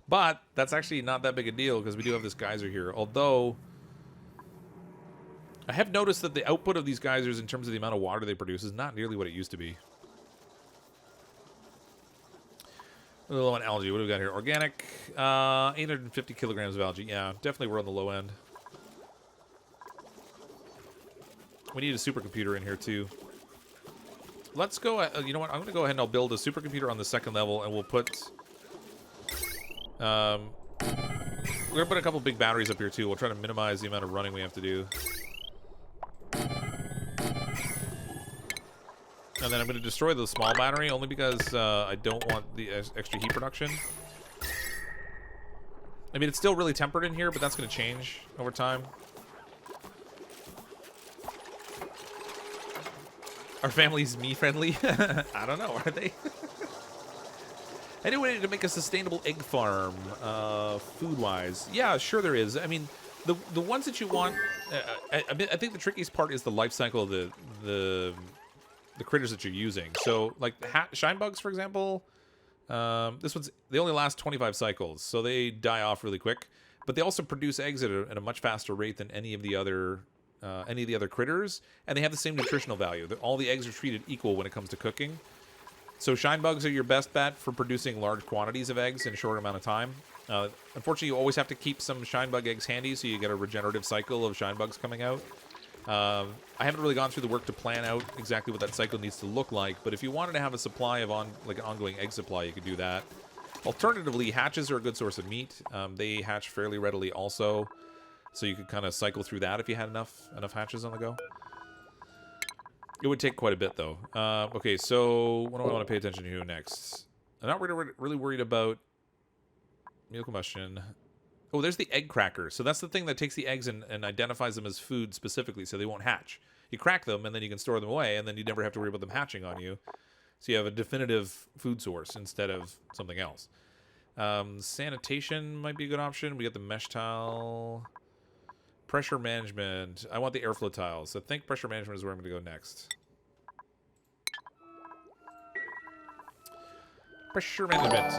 but that's actually not that big a deal because we do have this geyser here. Although I have noticed that the output of these geysers in terms of the amount of water they produce is not nearly what it used to be. A little low on algae. What do we got here? Organic, 850 kilograms of algae. Yeah, definitely we're on the low end. We need a supercomputer in here too. Let's go. You know what? I'm going to go ahead and I'll build a supercomputer on the second level, and we'll put. We're going to put a couple big batteries up here too. We'll try to minimize the amount of running we have to do. And then I'm going to destroy the small battery only because I don't want the extra heat production. I mean, it's still really tempered in here, but that's going to change over time. Are families me-friendly? I don't know. Are they? Any way to make a sustainable egg farm, food-wise? Yeah, sure there is. I mean, the ones that you want... I think the trickiest part is the life cycle of the critters that you're using. So, like shine bugs, for example, they only last 25 cycles, so they die off really quick. But they also produce eggs at a much faster rate than any of the other critters, and they have the same nutritional value. All the eggs are treated equal when it comes to cooking. So shine bugs are your best bet for producing large quantities of eggs in a short amount of time. Unfortunately, you always have to keep some shine bug eggs handy, so you get a regenerative cycle of shine bugs coming out. I haven't really gone through the work to plan out exactly what that cycle needs to look like, but if you wanted to have a supply of an ongoing egg supply, you could do that. Alternatively, hatches are a good source of meat. They hatch fairly readily also, so you could kind of cycle through that if you had enough hatches on the go. It would take quite a bit, though. Okay, so what do I want to pay attention to next? I'm not really worried about meal combustion. Oh, there's the egg cracker. So that's the thing that takes the eggs and identifies them as food specifically, so they won't hatch. You crack them, and then you can store them away, and then you never have to worry about them hatching on you. So you have a definitive food source instead of something else. Sanitation might be a good option. We got the mesh tile. Pressure management. I want the airflow tiles. So I think pressure management is where I'm going to go next. Pressure management.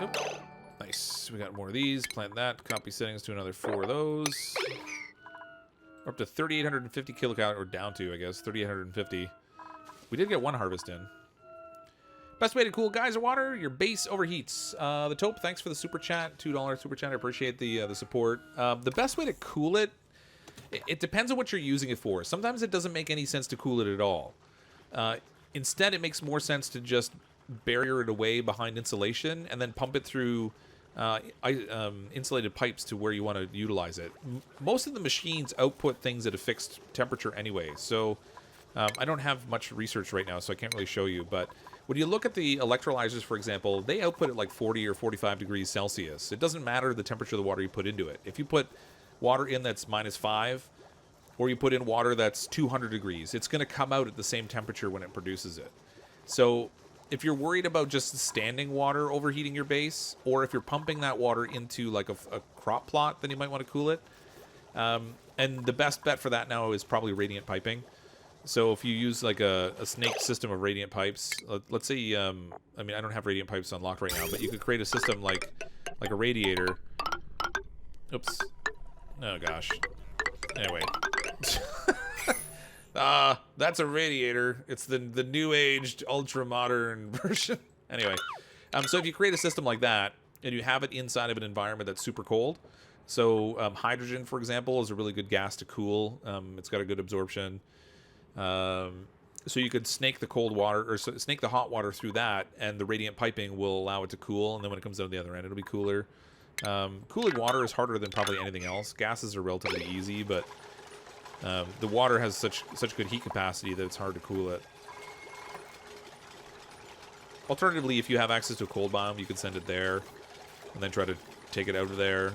Oops. Nice. We got more of these. Plant that. Copy settings to another 4 of those. We're up to 3,850 kilocalories, or down to, I guess, 3,850. We did get one harvest in. Best way to cool geyser water, your base overheats. The Taupe, thanks for the super chat, $2 super chat. I appreciate the support. The best way to cool it, it depends on what you're using it for. Sometimes it doesn't make any sense to cool it at all. Instead, it makes more sense to just barrier it away behind insulation and then pump it through insulated pipes to where you want to utilize it. Most of the machines output things at a fixed temperature anyway, so I don't have much research right now, so I can't really show you, but when you look at the electrolyzers, for example, they output at like 40 or 45 degrees Celsius. It doesn't matter the temperature of the water you put into it. If you put water in that's -5, or you put in water that's 200 degrees, it's going to come out at the same temperature when it produces it. So if you're worried about just standing water overheating your base, or if you're pumping that water into like a crop plot, then you might want to cool it. And the best bet for that now is probably radiant piping. So if you use like a snake system of radiant pipes, let's say, I mean, I don't have radiant pipes unlocked right now, but you could create a system like a radiator. Oops. Oh, gosh. Anyway. That's a radiator. It's the new-aged, ultra-modern version. Anyway, so if you create a system like that, and you have it inside of an environment that's super cold, so hydrogen, for example, is a really good gas to cool. It's got a good absorption. So you could snake the cold water, or snake the hot water through that, and the radiant piping will allow it to cool, and then when it comes out the other end, it'll be cooler. Cooling water is harder than probably anything else. Gases are relatively easy, but the water has such good heat capacity that it's hard to cool it. Alternatively, if you have access to a cold biome, you could send it there, and then try to take it out of there.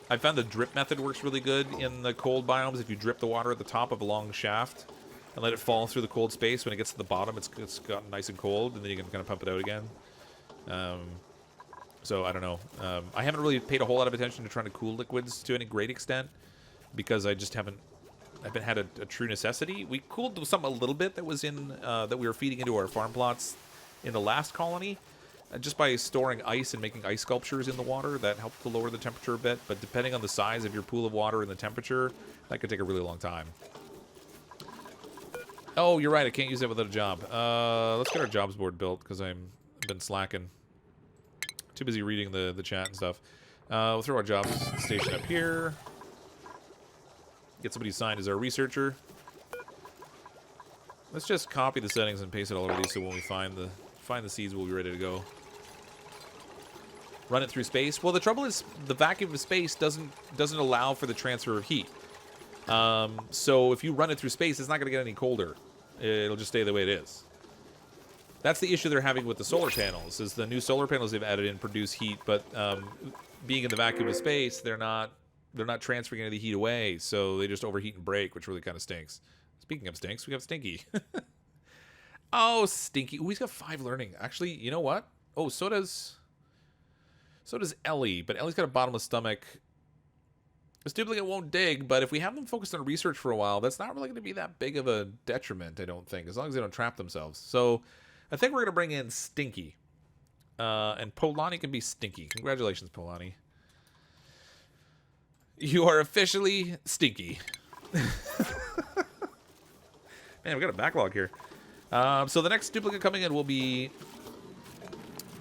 I found the drip method works really good in the cold biomes. If you drip the water at the top of a long shaft and let it fall through the cold space, when it gets to the bottom, it's gotten nice and cold, and then you can kind of pump it out again. So I don't know. I haven't really paid a whole lot of attention to trying to cool liquids to any great extent because I just haven't had a true necessity. We cooled some a little bit that was in that we were feeding into our farm plots in the last colony. Just by storing ice and making ice sculptures in the water, that helped to lower the temperature a bit. But depending on the size of your pool of water and the temperature, that could take a really long time. Oh, you're right. I can't use that without a job. Let's get our jobs board built because I've been slacking. Too busy reading the chat and stuff. We'll throw our jobs station up here. Get somebody assigned as our researcher. Let's just copy the settings and paste it all over these so when we find the seeds, we'll be ready to go. Run it through space. Well, the trouble is the vacuum of space doesn't allow for the transfer of heat. So if you run it through space, it's not going to get any colder. It'll just stay the way it is. That's the issue they're having with the solar panels. Is the new solar panels they've added in produce heat, but being in the vacuum of space, they're not transferring any of the heat away, so they just overheat and break, which really kind of stinks. Speaking of stinks, we have Stinky. Oh, Stinky. Ooh, he's got 5 learning. Actually, you know what? Oh, so does Ellie, but Ellie's got a bottomless stomach. This duplicate won't dig, but if we have them focused on research for a while, that's not really going to be that big of a detriment, I don't think, as long as they don't trap themselves. So I think we're going to bring in Stinky. And Polani can be Stinky. Congratulations, Polani. You are officially Stinky. Man, we got a backlog here. So the next duplicate coming in will be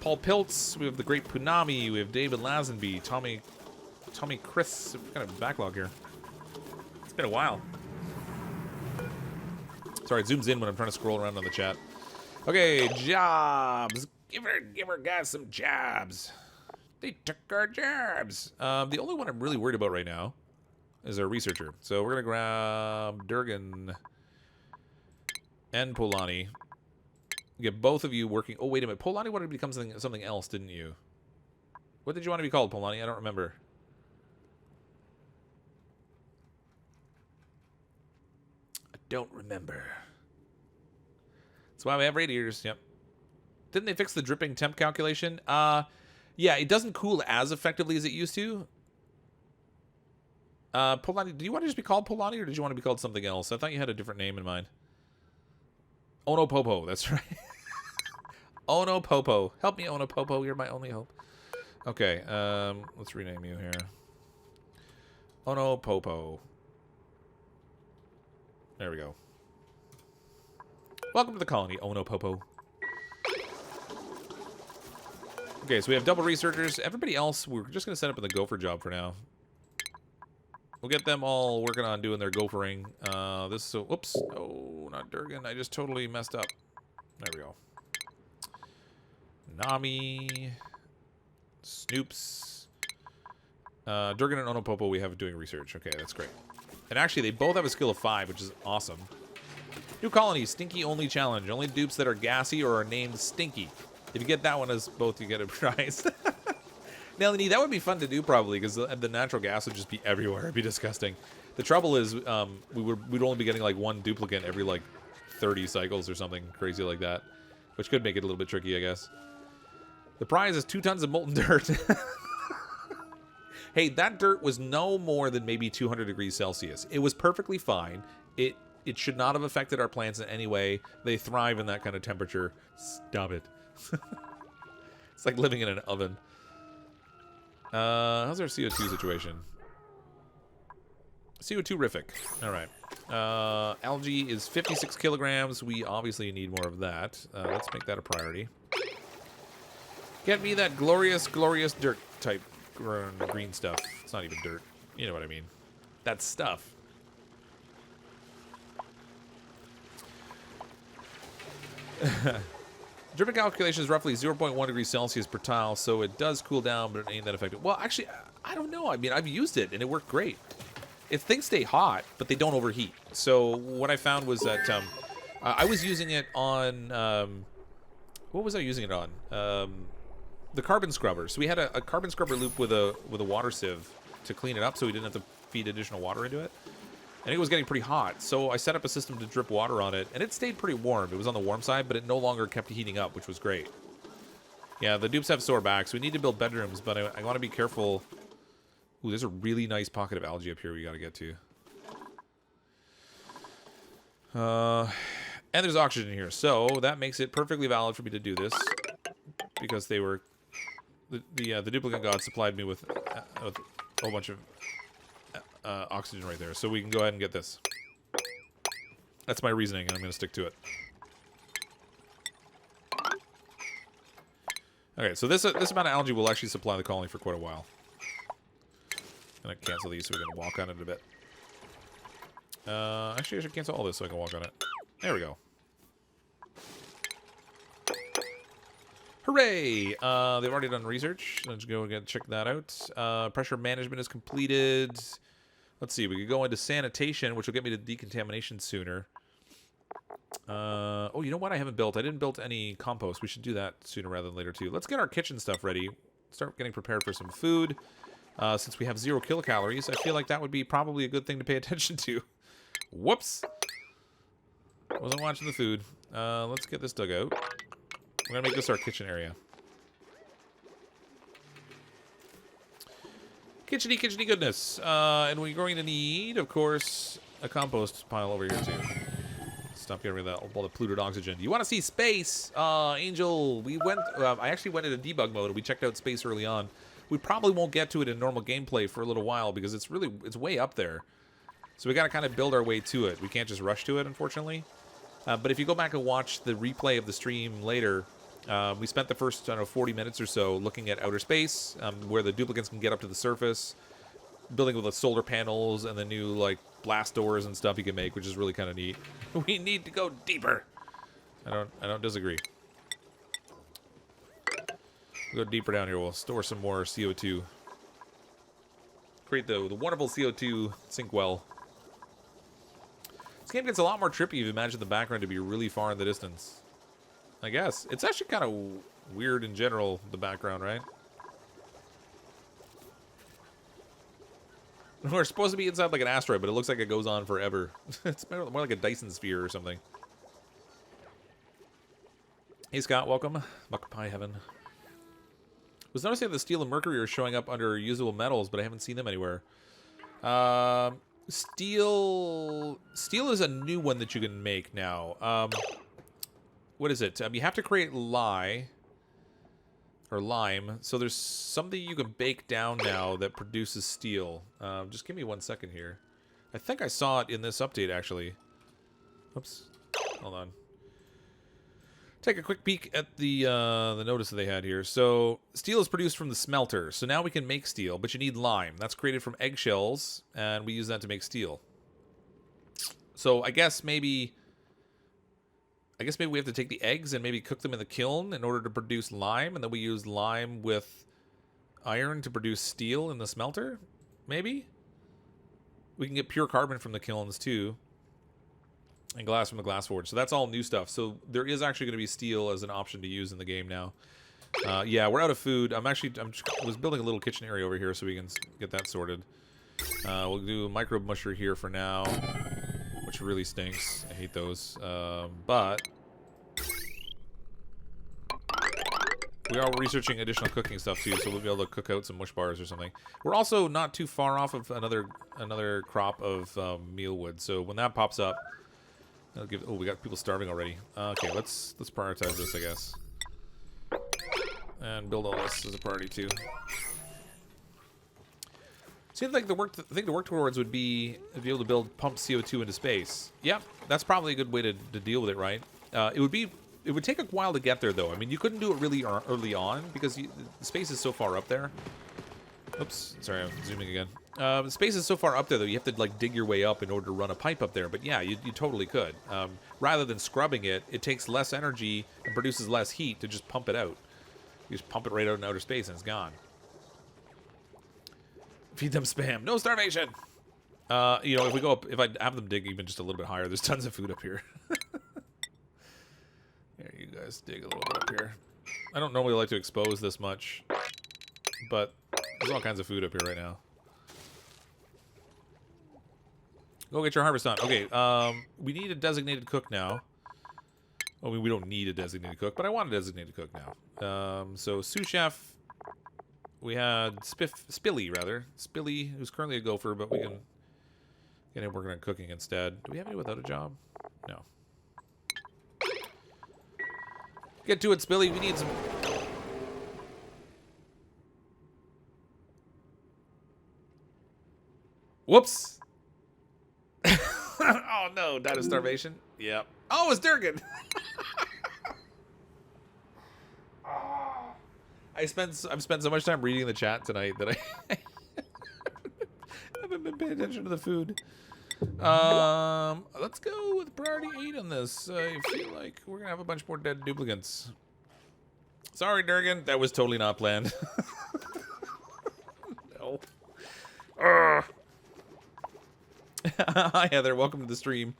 Paul Piltz. We have the great Punami. We have David Lazenby. Tommy Chris. We've got a backlog here. It's been a while. Sorry, it zooms in when I'm trying to scroll around on the chat. Okay, jobs. Give her guys some jobs. They took our jobs. The only one I'm really worried about right now is our researcher. So we're going to grab Durgan and Polani. Get both of you working. Oh, wait a minute. Polani wanted to become something else, didn't you? What did you want to be called, Polani? I don't remember. I don't remember. That's why we have radiators. Yep. Didn't they fix the dripping temp calculation? Yeah, it doesn't cool as effectively as it used to. Polani, do you want to just be called Polani, or did you want to be called something else? I thought you had a different name in mind. Ono Popo, that's right. Ono Popo. Help me, Ono Popo. You're my only hope. Okay, let's rename you here. Ono Popo. There we go. Welcome to the colony, Ono Popo. Okay, so we have double researchers. Everybody else, we're just going to set up in the gopher job for now. We'll get them all working on doing their gophering. Whoops. Oh, not Durgan. I just totally messed up. There we go. Nami. Snoops. Durgan and Onopopo we have doing research. Okay, that's great. And actually, they both have a skill of 5, which is awesome. New colony, Stinky only challenge. Only dupes that are gassy or are named Stinky. If you get that one as both, you get a prize. Nelly, that would be fun to do probably, because the natural gas would just be everywhere. It'd be disgusting. The trouble is, we'd only be getting like 1 duplicant every like 30 cycles or something crazy like that, which could make it a little bit tricky, I guess. The prize is 2 tons of molten dirt. Hey, that dirt was no more than maybe 200 degrees Celsius. It was perfectly fine. It should not have affected our plants in any way. They thrive in that kind of temperature. Stop it. It's like living in an oven. How's our CO2 situation? CO2-rific. All right. Algae is 56 kilograms. We obviously need more of that. Let's make that a priority. Get me that glorious, glorious dirt type green stuff. It's not even dirt. You know what I mean. That stuff. Dripping calculation is roughly 0.1 degrees Celsius per tile, so it does cool down, but it ain't that effective. Well, actually, I don't know. I mean, I've used it, and it worked great. Things stay hot, but they don't overheat. So what I found was that I was using it on... what was I using it on? The carbon scrubber. So we had a carbon scrubber loop with a water sieve to clean it up, so we didn't have to feed additional water into it. And it was getting pretty hot, so I set up a system to drip water on it, and it stayed pretty warm. It was on the warm side, but it no longer kept heating up, which was great. Yeah, the dupes have sore backs. We need to build bedrooms, but I want to be careful. Ooh, there's a really nice pocket of algae up here we got to get to. And there's oxygen here, so that makes it perfectly valid for me to do this, because they were the duplicant god supplied me with a whole bunch of oxygen right there, so we can go ahead and get this. That's my reasoning, and I'm going to stick to it. Okay, so this amount of algae will actually supply the colony for quite a while. I'm going to cancel these so we can walk on it a bit. Actually, I should cancel all this so I can walk on it. There we go. Hooray! They've already done research. Let's go and check that out. Pressure management is completed. Let's see, we could go into sanitation, which will get me to decontamination sooner. Oh, you know what I haven't built? I didn't build any compost. We should do that sooner rather than later, too. Let's get our kitchen stuff ready. Start getting prepared for some food. Since we have 0 kilocalories, I feel like that would be probably a good thing to pay attention to. Whoops! Wasn't watching the food. Let's get this dug out. We're going to make this our kitchen area. Kitcheny goodness. And we're going to need, of course, a compost pile over here, too. Stop getting rid of that, all the polluted oxygen. You want to see space? Angel, we went... I actually went into debug mode, and we checked out space early on. We probably won't get to it in normal gameplay for a little while, because it's way up there. So we got to kind of build our way to it. We can't just rush to it, unfortunately. But if you go back and watch the replay of the stream later... we spent the first, I don't know, 40 minutes or so looking at outer space, where the duplicants can get up to the surface, building with the solar panels and the new, like, blast doors and stuff you can make, which is really kind of neat. We need to go deeper. I don't disagree. We'll go deeper down here. We'll store some more CO2. Create the wonderful CO2 sink well. This game gets a lot more trippy if you imagine the background to be really far in the distance. I guess. It's actually kind of weird in general, the background, right? We're supposed to be inside like an asteroid, but it looks like it goes on forever. It's more like a Dyson sphere or something. Hey, Scott, welcome. Muck Pie Heaven. Was noticing that the steel and mercury are showing up under usable metals, but I haven't seen them anywhere. Steel is a new one that you can make now. What is it? You have to create lime. So there's something you can bake down now that produces steel. Just give me 1 second here. I think I saw it in this update, actually. Oops. Hold on. Take a quick peek at the notice that they had here. So steel is produced from the smelter. So now we can make steel, but you need lime. That's created from eggshells, and we use that to make steel. So I guess maybe we have to take the eggs and maybe cook them in the kiln in order to produce lime, and then we use lime with iron to produce steel in the smelter? Maybe? We can get pure carbon from the kilns, too. And glass from the glass forge. So that's all new stuff. So there is actually going to be steel as an option to use in the game now. Yeah, we're out of food. I was building a little kitchen area over here so we can get that sorted. We'll do a microbe musher here for now, which really stinks. I hate those. But we are researching additional cooking stuff too, so we'll be able to cook out some mush bars or something. We're also not too far off of another crop of mealwood. So when that pops up, that'll give. Oh, we got people starving already. Okay, let's prioritize this, I guess, and build all this as a priority too. Seems like the thing to work towards would be to be able to pump CO2 into space. Yep, that's probably a good way to deal with it, right? It would take a while to get there, though. I mean, you couldn't do it really early on because the space is so far up there. Oops, sorry, I'm zooming again. The space is so far up there, though, you have to, like, dig your way up in order to run a pipe up there. But, yeah, you totally could. Rather than scrubbing it, it takes less energy and produces less heat to just pump it out. You just pump it right out in outer space, and it's gone. Feed them spam. No starvation! You know, if we go up, if I have them dig even just a little bit higher, there's tons of food up here. Here, you guys dig a little bit up here. I don't normally like to expose this much, but there's all kinds of food up here right now. Go get your harvest on. Okay, we need a designated cook now. Well, I mean, we don't need a designated cook, but I want a designated cook now. So, sous chef. We had Spilly, rather. Spilly, who's currently a gopher, but we can get him working on cooking instead. Do we have any without a job? No. Get to it, Spilly. We need some... Whoops! Oh, no. Died of starvation? Yep. Oh, it's Durgan! I've spent so much time reading the chat tonight that I haven't been paying attention to the food. Let's go with priority 8 on this. I feel like we're gonna have a bunch more dead duplicants. Sorry, Durgan, that was totally not planned. No. Hi, Heather. Welcome to the stream.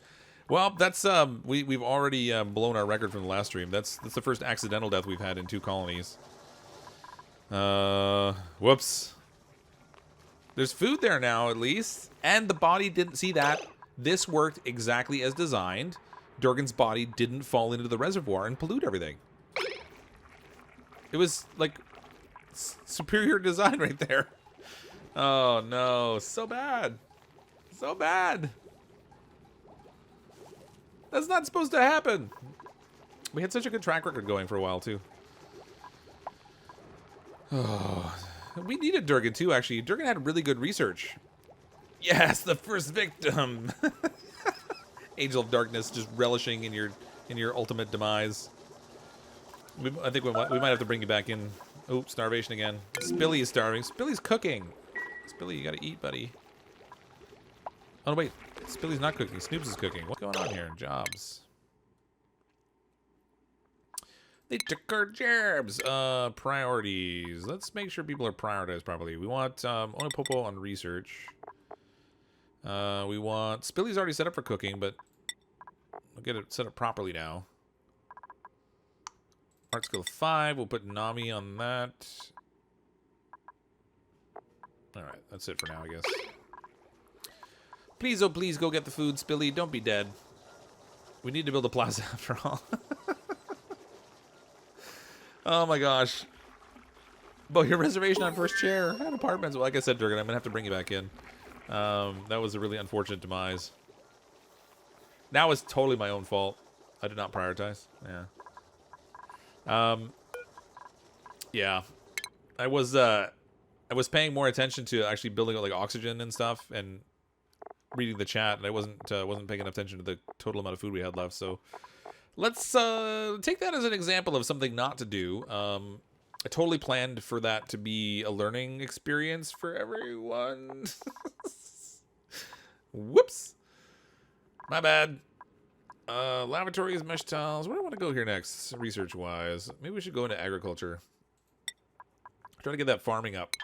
Well, that's we've already blown our record from the last stream. That's the first accidental death we've had in 2 colonies. Whoops. There's food there now, at least. And the body didn't see that. This worked exactly as designed. Durgan's body didn't fall into the reservoir and pollute everything. It was, like, superior design right there. Oh, no. So bad. So bad. That's not supposed to happen. We had such a good track record going for a while, too. Oh, we needed Durgan too, actually. Durgan had really good research. Yes, the first victim. Angel of Darkness, just relishing in your ultimate demise. I think we might have to bring you back in. Oh, starvation again. Spilly is starving. Spilly's cooking. Spilly, you gotta eat, buddy. Oh, no, wait. Spilly's not cooking. Snoops is cooking. What's going on here? Jobs. They took our jobs. Priorities. Let's make sure people are prioritized properly. We want Onopopo on research. We want... Spilly's already set up for cooking, but we'll get it set up properly now. Art skill 5. We'll put Nami on that. Alright, that's it for now, I guess. Please, oh please, go get the food, Spilly. Don't be dead. We need to build a plaza after all. Oh my gosh. But your reservation on first chair and apartments. Well, like I said, Durgan, I'm going to have to bring you back in. That was a really unfortunate demise. That was totally my own fault. I did not prioritize. Yeah. Yeah. I was paying more attention to actually building like oxygen and stuff and reading the chat, and I wasn't paying enough attention to the total amount of food we had left, so... Let's take that as an example of something not to do. I totally planned for that to be a learning experience for everyone. Whoops. My bad. Lavatories, mesh tiles. Where do I want to go here next, research-wise? Maybe we should go into agriculture. Try to get that farming up.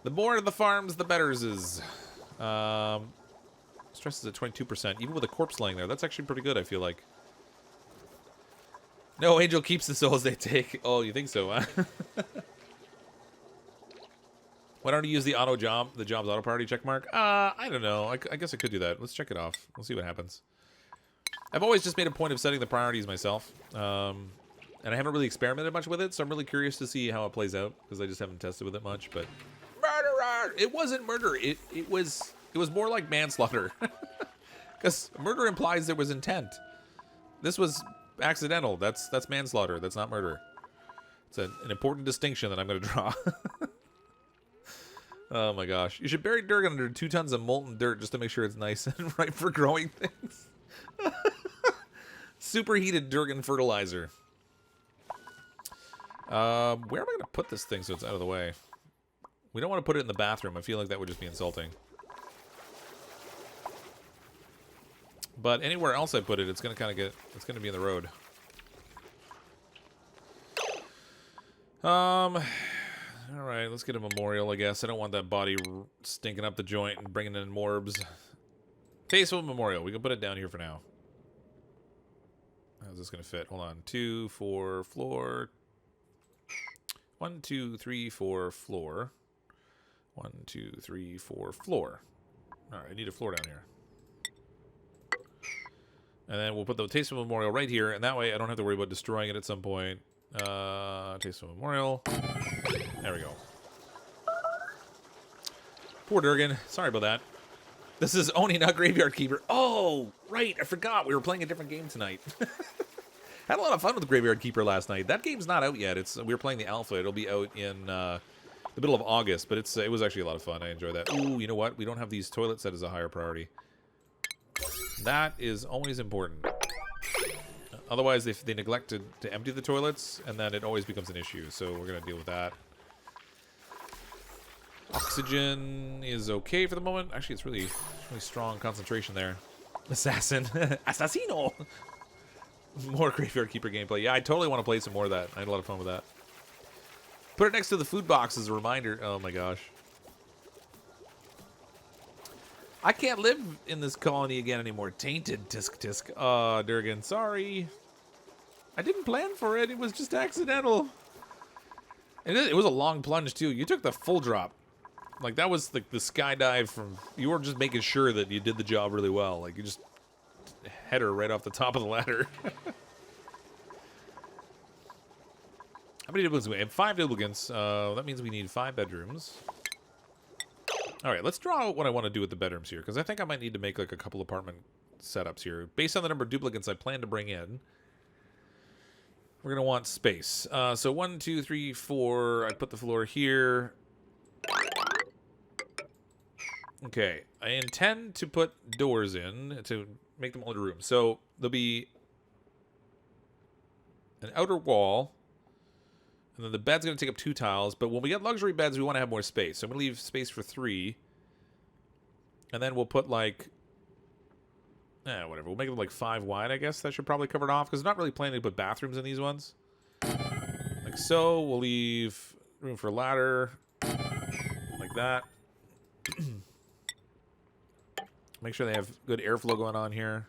The more the farms, the better it is. Stress is at 22%, even with a corpse laying there. That's actually pretty good, I feel like. No, Angel keeps the souls they take. Oh, you think so, huh? Why don't you use the jobs auto priority check mark? I don't know. I guess I could do that. Let's check it off. We'll see what happens. I've always just made a point of setting the priorities myself. And I haven't really experimented much with it, so I'm really curious to see how it plays out, because I just haven't tested with it much, but... Murderer! It wasn't murder. It was more like manslaughter. Because murder implies there was intent. This was accidental. That's manslaughter. That's not murder. It's an important distinction that I'm going to draw. Oh my gosh. You should bury Durgan under 2 tons of molten dirt just to make sure it's nice and right for growing things. Superheated Durgan fertilizer. Where am I going to put this thing so it's out of the way? We don't want to put it in the bathroom. I feel like that would just be insulting. But anywhere else I put it, it's going to kind of get... It's going to be in the road. Alright, let's get a memorial, I guess. I don't want that body stinking up the joint and bringing in morbs. Tasteful memorial. We can put it down here for now. How's this going to fit? Hold on. 2, 4, floor. 1, 2, 3, 4, floor. 1, 2, 3, 4, floor. Alright, I need a floor down here. And then we'll put the Tasteful Memorial right here, and that way I don't have to worry about destroying it at some point. Tasteful Memorial. There we go. Poor Durgan. Sorry about that. This is Oni, not Graveyard Keeper. Oh, right. I forgot. We were playing a different game tonight. Had a lot of fun with Graveyard Keeper last night. That game's not out yet. We were playing the alpha. It'll be out in the middle of August, but it was actually a lot of fun. I enjoyed that. Ooh, you know what? We don't have these toilets set as a higher priority. That is always important. Otherwise, if they neglect to empty the toilets, and then it always becomes an issue. So we're going to deal with that. Oxygen is okay for the moment. Actually, it's really strong concentration there. Assassin. Assassino! More Graveyard Keeper gameplay. Yeah, I totally want to play some more of that. I had a lot of fun with that. Put it next to the food box as a reminder. Oh my gosh. I can't live in this colony again anymore. Tainted, tisk tisk. Durgan, sorry. I didn't plan for it. It was just accidental. And it was a long plunge, too. You took the full drop. Like, that was the skydive from... You were just making sure that you did the job really well. Like, you just head her right off the top of the ladder. How many duplicants do we have? 5 duplicants. That means we need 5 bedrooms. All right, let's draw out what I want to do with the bedrooms here, because I think I might need to make like a couple apartment setups here. Based on the number of duplicants I plan to bring in, we're going to want space. So 1, 2, 3, 4. I put the floor here. Okay, I intend to put doors in to make them all into rooms. So there'll be an outer wall. And then the bed's going to take up 2 tiles. But when we get luxury beds, we want to have more space. So I'm going to leave space for 3. And then we'll put like... whatever. We'll make them like 5 wide, I guess. That should probably cover it off. Because I'm not really planning to put bathrooms in these ones. Like so. We'll leave room for a ladder. Like that. Make sure they have good airflow going on here.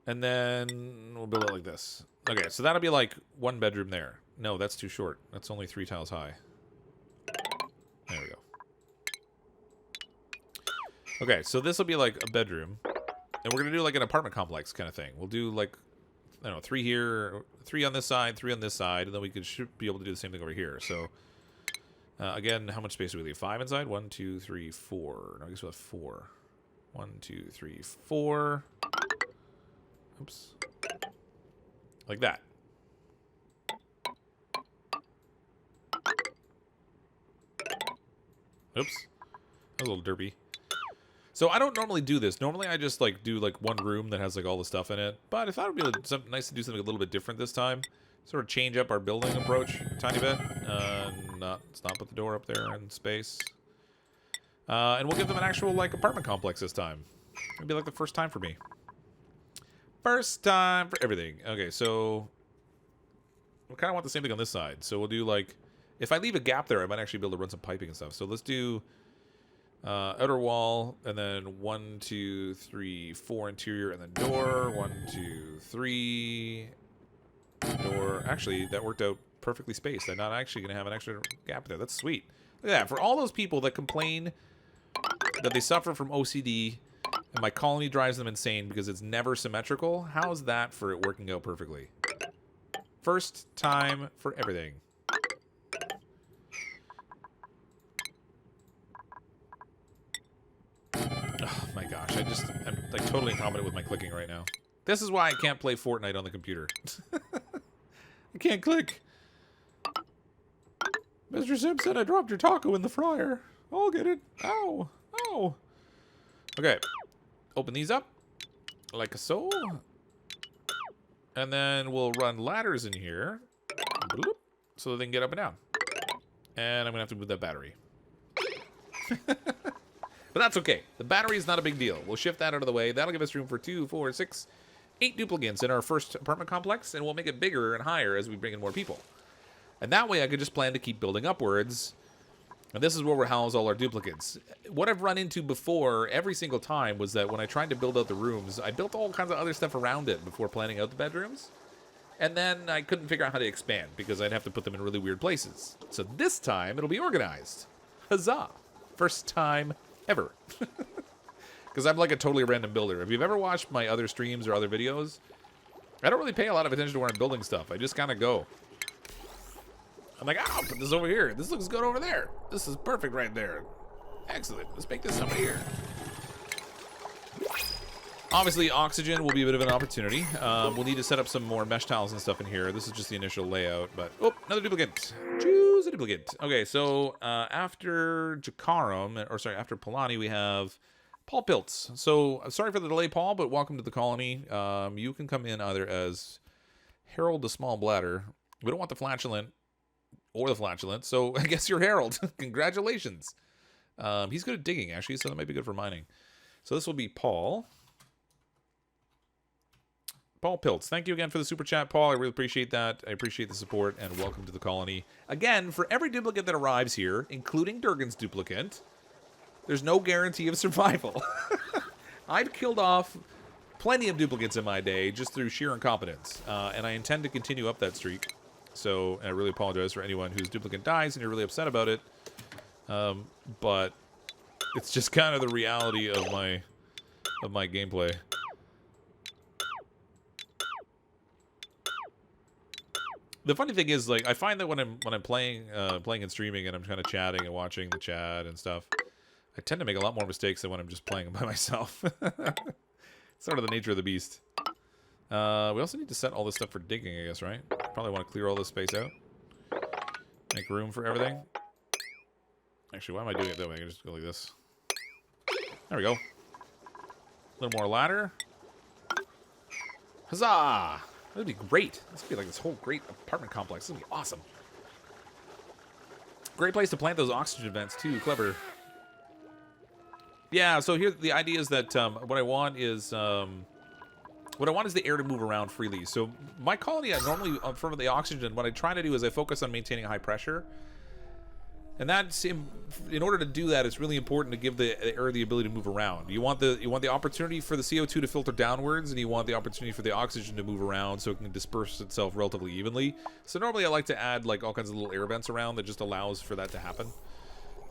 And then we'll build it like this. Okay, so that'll be like 1 bedroom there. No, that's too short. That's only 3 tiles high. There we go. Okay, so this will be like a bedroom. And we're going to do like an apartment complex kind of thing. We'll do like, I don't know, 3 here, 3 on this side, 3 on this side, and then we should be able to do the same thing over here. So, again, how much space do we leave? 5 inside? 1, 2, 3, 4. No, I guess we'll have 4. 1, 2, 3, 4. Oops. Like that. Oops. That was a little derpy. So I don't normally do this. Normally I just like do like 1 room that has like all the stuff in it. But I thought it would be nice to do something a little bit different this time. Sort of change up our building approach a tiny bit. Let's not put the door up there in space. And we'll give them an actual like apartment complex this time. It'll be like the first time for me. First time for everything. Okay, so we kind of want the same thing on this side. So we'll do like, if I leave a gap there, I might actually be able to run some piping and stuff. So let's do outer wall, and then 1, 2, 3, 4 interior, and then door. 1, 2, 3 door. Actually, that worked out perfectly spaced. I'm not actually going to have an extra gap there. That's sweet. Look at that. For all those people that complain that they suffer from OCD and my colony drives them insane because it's never symmetrical, how's that for it working out perfectly? First time for everything. Oh my gosh, I'm like totally incompetent with my clicking right now. This is why I can't play Fortnite on the computer. I can't click. Mr. Simpson, I dropped your taco in the fryer. I'll get it. Ow. Ow. Okay. Open these up. Like so. And then we'll run ladders in here. So that they can get up and down. And I'm going to have to move that battery. But that's okay. The battery is not a big deal. We'll shift that out of the way. That'll give us room for 2, 4, 6, 8 duplicants in our first apartment complex, and we'll make it bigger and higher as we bring in more people. And that way I could just plan to keep building upwards. And this is where we'll house all our duplicates. What I've run into before every single time was that when I tried to build out the rooms, I built all kinds of other stuff around it before planning out the bedrooms. And then I couldn't figure out how to expand because I'd have to put them in really weird places. So this time it'll be organized. Huzzah! First time ever. Because I'm like a totally random builder. If you've ever watched my other streams or other videos, I don't really pay a lot of attention to where I'm building stuff. I just kind of go. I'm like, I'll put this over here. This looks good over there. This is perfect right there. Excellent. Let's make this over here. Obviously, oxygen will be a bit of an opportunity. We'll need to set up some more mesh tiles and stuff in here. This is just the initial layout, but... Oh, another duplicate. Choose a duplicate. Okay, so after Jakaram, or sorry, after Polani, we have Paul Piltz. So, sorry for the delay, Paul, but welcome to the colony. You can come in either as Harold the Small Bladder. We don't want the flatulent or the flatulent, so I guess you're Harold. Congratulations. He's good at digging, actually, so that might be good for mining. So this will be Paul. Paul Piltz. Thank you again for the super chat, Paul. I really appreciate that. I appreciate the support, and welcome to the colony. Again, for every duplicate that arrives here, including Durgan's duplicate, there's no guarantee of survival. I've killed off plenty of duplicates in my day just through sheer incompetence, and I intend to continue up that streak. So, I really apologize for anyone whose duplicate dies and you're really upset about it. But it's just kind of the reality of my gameplay. The funny thing is, like, I find that when I'm playing and streaming and I'm kind of chatting and watching the chat and stuff, I tend to make a lot more mistakes than when I'm just playing by myself. Sort of the nature of the beast. We also need to set all this stuff for digging, I guess, right? Probably want to clear all this space out. Make room for everything. Actually, why am I doing it that way? I can just go like this. There we go. A little more ladder. Huzzah! That'd be great. This would be like this whole great apartment complex. This would be awesome. Great place to plant those oxygen vents, too. Clever. Yeah, so here the idea is that what I want is the air to move around freely. So my colony, I normally, for the oxygen, what I try to do is I focus on maintaining high pressure. And that's, in order to do that, it's really important to give the air the ability to move around. You want the opportunity for the CO2 to filter downwards, and you want the opportunity for the oxygen to move around so it can disperse itself relatively evenly. So normally I like to add like all kinds of little air vents around that just allows for that to happen.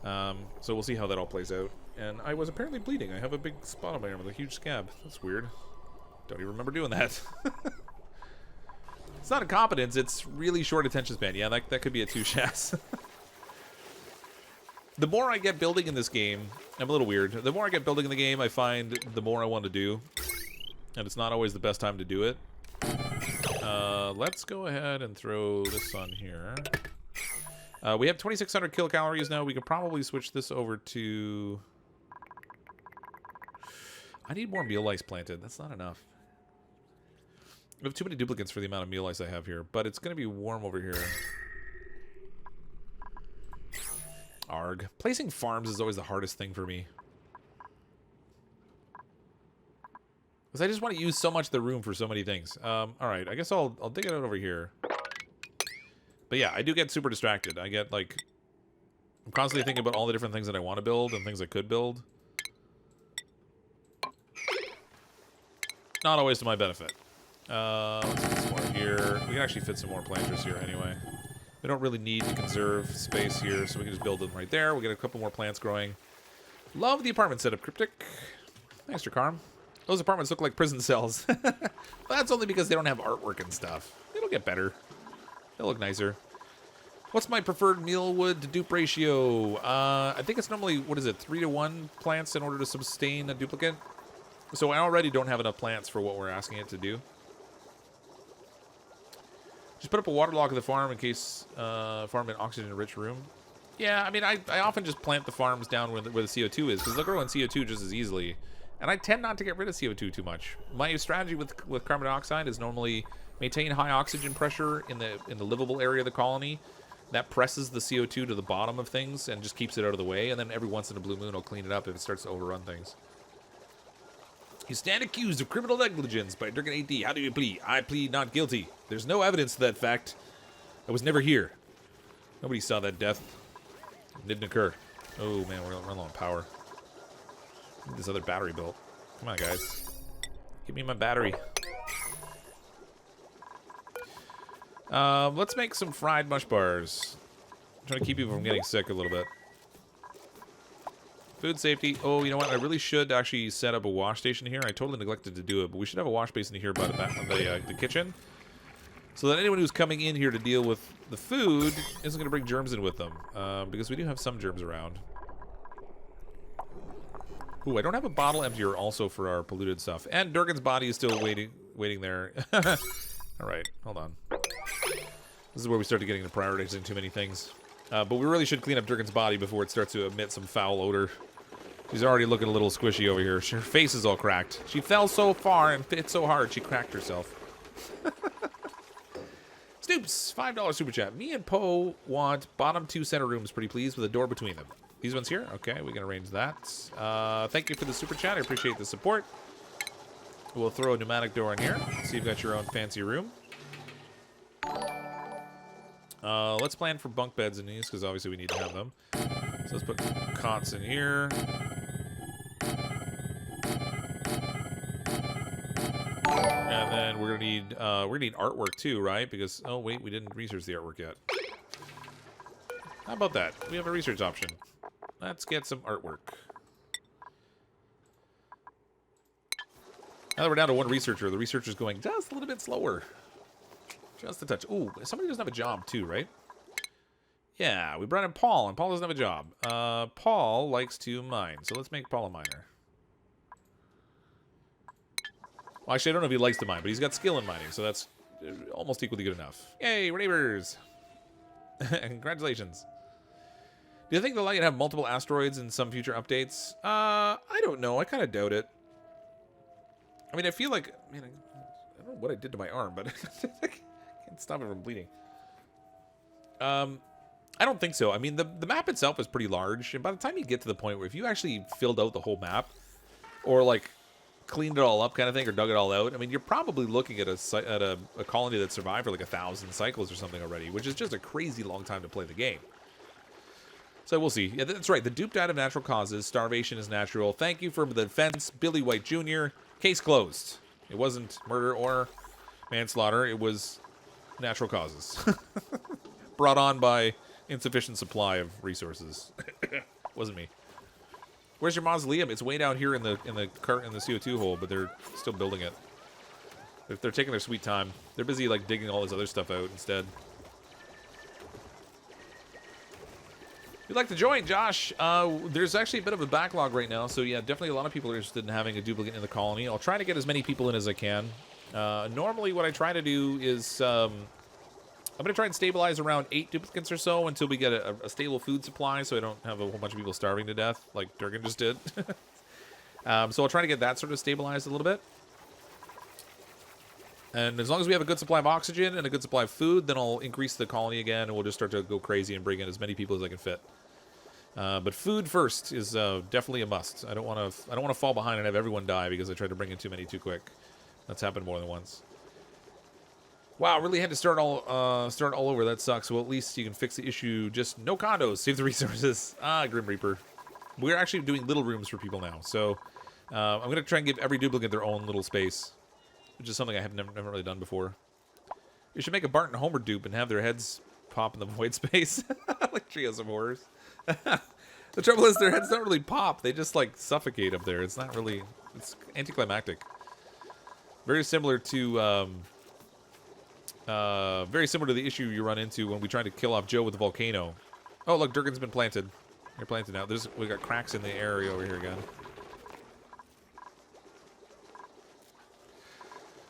So we'll see how that all plays out. And I was apparently bleeding. I have a big spot on my arm with a huge scab. That's weird. Don't even remember doing that. It's not incompetence, it's really short attention span. Yeah, that could be a two-shass. The more I get building in this game, I'm a little weird. The more I get building in the game, I find the more I want to do. And it's not always the best time to do it. Let's go ahead and throw this on here. We have 2,600 kilocalories now. We can probably switch this over to... I need more meal lice planted. That's not enough. We have too many duplicates for the amount of meal lice I have here. But it's going to be warm over here. Arg. Placing farms is always the hardest thing for me. Because I just want to use so much of the room for so many things. Alright, I guess I'll dig it out over here. But yeah, I do get super distracted. I get, like... I'm constantly thinking about all the different things that I want to build and things I could build. Not always to my benefit. Let's get some more here. We can actually fit some more planters here anyway. We don't really need to conserve space here, so we can just build them right there. We'll get a couple more plants growing. Love the apartment setup, Cryptic. Thanks, Jakarm. Those apartments look like prison cells. Well, that's only because they don't have artwork and stuff. It'll get better. They'll look nicer. What's my preferred meal wood to dupe ratio? I think it's normally, 3-to-1 plants in order to sustain a duplicate. So I already don't have enough plants for what we're asking it to do. Just put up a water lock at the farm in case farm an oxygen-rich room. Yeah, I mean, I often just plant the farms down where the CO2 is, because they'll grow in CO2 just as easily. And I tend not to get rid of CO2 too much. My strategy with carbon dioxide is normally maintain high oxygen pressure in the livable area of the colony, That presses the CO2 to the bottom of things and just keeps it out of the way. And then every once in a blue moon, I'll clean it up if it starts to overrun things. You stand accused of criminal negligence by Durgan AD. How do you plead? I plead not guilty. There's no evidence to that fact. I was never here. Nobody saw that death. It didn't occur. Oh, man, we're low on power. Need this other battery built. Come on, guys. Give me my battery. Let's make some fried mush bars. I'm trying to keep people from getting sick a little bit. Food safety. Oh, you know what? I really should actually set up a wash station here. I totally neglected to do it, but we should have a wash basin here by the kitchen. So that anyone who's coming in here to deal with the food isn't going to bring germs in with them. Because we do have some germs around. Ooh, I don't have a bottle emptier also for our polluted stuff. And Durgan's body is still waiting there. Alright, hold on. This is where we started getting into prioritizing too many things. But we really should clean up Durgan's body before it starts to emit some foul odor. She's already looking a little squishy over here. Her face is all cracked. She fell so far and hit so hard she cracked herself. Dupes, $5 super chat. Me and Poe want bottom 2 center rooms, pretty please, with a door between them. These ones here? Okay, we can arrange that. Thank you for the super chat. I appreciate the support. We'll throw a pneumatic door in here. So you've got your own fancy room. Let's plan for bunk beds in these, because obviously we need to have them. So let's put cots in here. And then we're gonna need artwork too, right? Because oh wait, we didn't research the artwork yet. How about that? We have a research option. Let's get some artwork. Now that we're down to 1 researcher, the researcher's going just a little bit slower. Just a touch. Ooh, somebody doesn't have a job too, right? Yeah, we brought in Paul, and Paul doesn't have a job. Paul likes to mine, so let's make Paul a miner. Well, actually, I don't know if he likes to mine, but he's got skill in mining, so that's almost equally good enough. Yay, we're neighbors! Congratulations. Do you think they'll let you have multiple asteroids in some future updates? I don't know. I kind of doubt it. I mean, I feel like... Man, I don't know what I did to my arm, but I can't stop it from bleeding. I don't think so. I mean, the map itself is pretty large, and by the time you get to the point where if you actually filled out the whole map, or, like, cleaned it all up kind of thing, or dug it all out, I mean, you're probably looking at a colony that survived for like 1,000 cycles or something already, which is just a crazy long time to play the game. So we'll see. Yeah, that's right. The dupe died of natural causes. Starvation is natural. Thank you for the defense, Billy White Jr. Case closed. It wasn't murder or manslaughter. It was natural causes. Brought on by insufficient supply of resources. Wasn't me. Where's your mausoleum? It's way down here in the CO2 hole, but they're still building it. They're taking their sweet time. They're busy like digging all this other stuff out instead. If you'd like to join, Josh, there's actually a bit of a backlog right now, so yeah, definitely a lot of people are interested in having a duplicate in the colony. I'll try to get as many people in as I can. Normally what I try to do is I'm going to try and stabilize around 8 duplicants or so until we get a stable food supply, so I don't have a whole bunch of people starving to death like Durgan just did. So I'll try to get that sort of stabilized a little bit. And as long as we have a good supply of oxygen and a good supply of food, then I'll increase the colony again, and we'll just start to go crazy and bring in as many people as I can fit. But food first is definitely a must. I don't want to fall behind and have everyone die because I tried to bring in too many too quick. That's happened more than once. Wow, really had to start all over. That sucks. Well, at least you can fix the issue. Just no condos. Save the resources. Ah, Grim Reaper. We're actually doing little rooms for people now. So I'm going to try and give every duplicate their own little space, which is something I have never really done before. You should make a Bart and Homer dupe and have their heads pop in the void space. Like Trios of Horrors. The trouble is their heads don't really pop. They just, like, suffocate up there. It's not really... It's anticlimactic. Very similar to... very similar to the issue you run into when we try to kill off Joe with the volcano. Oh, look, Durgan's been planted. You're planted now. We got cracks in the area over here again.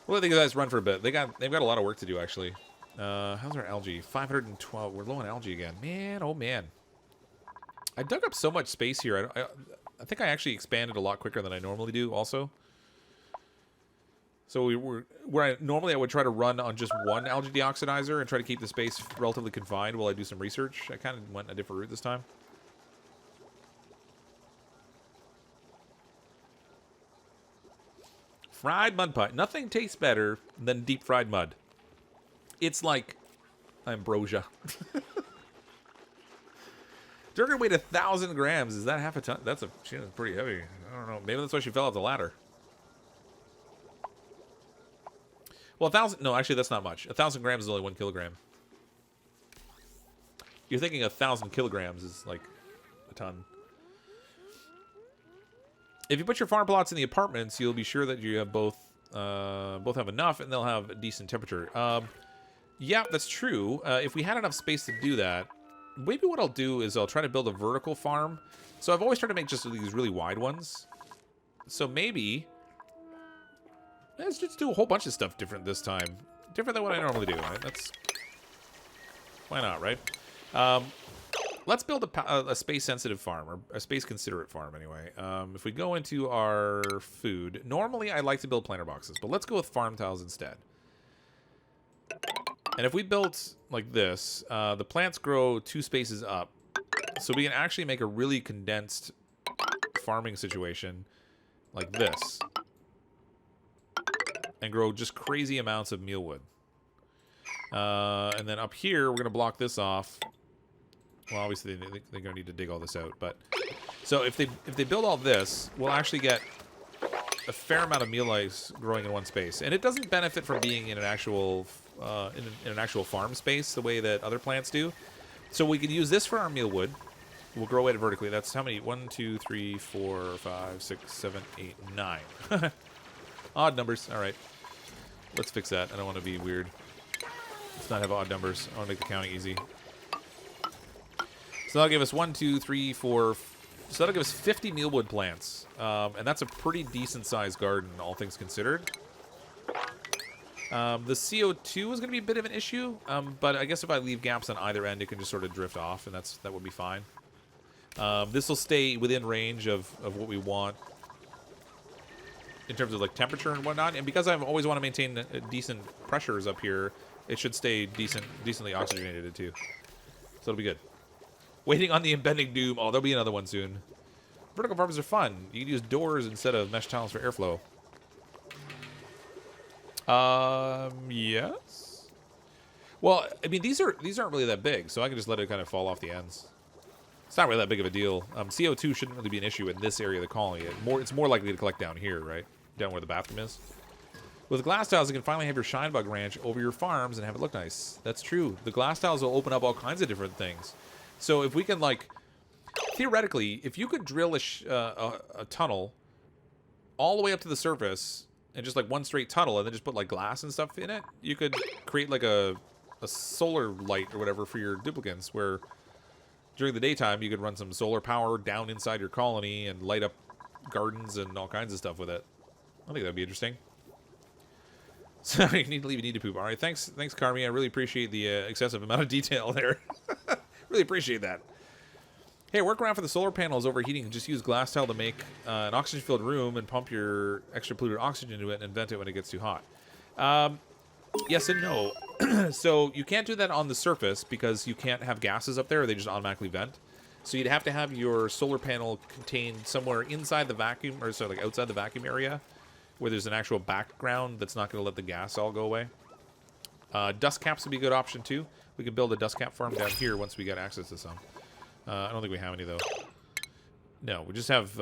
Well, I think you guys run for a bit. They've got a lot of work to do, actually. How's our algae? 512. We're low on algae again. Man, oh man. I dug up so much space here. I think I actually expanded a lot quicker than I normally do, also. So normally I would try to run on just one algae deoxidizer and try to keep the space relatively confined while I do some research. I kind of went a different route this time. Fried mud pie. Nothing tastes better than deep fried mud. It's like ambrosia. Durgan weighed 1,000 grams. Is that half a ton? She was pretty heavy. I don't know. Maybe that's why she fell off the ladder. Well, 1,000... No, actually, that's not much. 1,000 grams is only 1 kilogram. You're thinking 1,000 kilograms is like a ton. If you put your farm plots in the apartments, you'll be sure that you have both have enough, and they'll have a decent temperature. Yeah, that's true. If we had enough space to do that, maybe what I'll do is I'll try to build a vertical farm. So I've always tried to make just these really wide ones. So maybe... Let's just do a whole bunch of stuff different this time. Different than what I normally do, right? That's... Why not, right? Let's build a space-sensitive farm, or a space-considerate farm, anyway. If we go into our food... Normally, I like to build planter boxes, but let's go with farm tiles instead. And if we built like this, the plants grow 2 spaces up. So we can actually make a really condensed farming situation like this. And grow just crazy amounts of mealwood. And then up here, we're going to block this off. Well, obviously, they're going to need to dig all this out. But so if they build all this, we'll actually get a fair amount of meal ice growing in one space. And it doesn't benefit from being in an actual in an actual farm space the way that other plants do. So we can use this for our mealwood. We'll grow it vertically. That's how many? 1, 2, 3, 4, 5, 6, 7, 8, 9. Odd numbers. All right. Let's fix that. I don't want to be weird. Let's not have odd numbers. I want to make the counting easy. So that'll give us 1, 2, 3, 4. So that'll give us 50 mealwood plants. And that's a pretty decent-sized garden, all things considered. The CO2 is going to be a bit of an issue. But I guess if I leave gaps on either end, it can just sort of drift off, and that would be fine. This will stay within range of what we want in terms of like temperature and whatnot, and because I always want to maintain decent pressures up here, it should stay decently oxygenated too. So it'll be good. Waiting on the impending doom. Oh, there'll be another one soon. Vertical farms are fun. You can use doors instead of mesh tiles for airflow. Yes. Well, I mean these aren't really that big, so I can just let it kind of fall off the ends. It's not really that big of a deal. CO2 shouldn't really be an issue in this area of the colony. It's more likely to collect down here, right? Down where the bathroom is. With glass tiles, you can finally have your shine bug ranch over your farms and have it look nice. That's true. The glass tiles will open up all kinds of different things. So if we can, like, theoretically, if you could drill a tunnel all the way up to the surface and just like one straight tunnel and then just put like glass and stuff in it, you could create like a solar light or whatever for your duplicants where during the daytime you could run some solar power down inside your colony and light up gardens and all kinds of stuff with it. I think that'd be interesting. So you need to leave, you need to poop. All right, thanks, Carmi. I really appreciate the excessive amount of detail there. Really appreciate that. Hey, workaround for the solar panels overheating. Just use glass tile to make an oxygen-filled room and pump your extra polluted oxygen into it and vent it when it gets too hot. Yes and no. So you can't do that on the surface because you can't have gases up there, or they just automatically vent. So you'd have to have your solar panel contained somewhere inside the vacuum, or sorry, like outside the vacuum area, where there's an actual background that's not going to let the gas all go away. Dust caps would be a good option too. We could build a dust cap farm down here once we get access to some. I don't think we have any though. No, we just have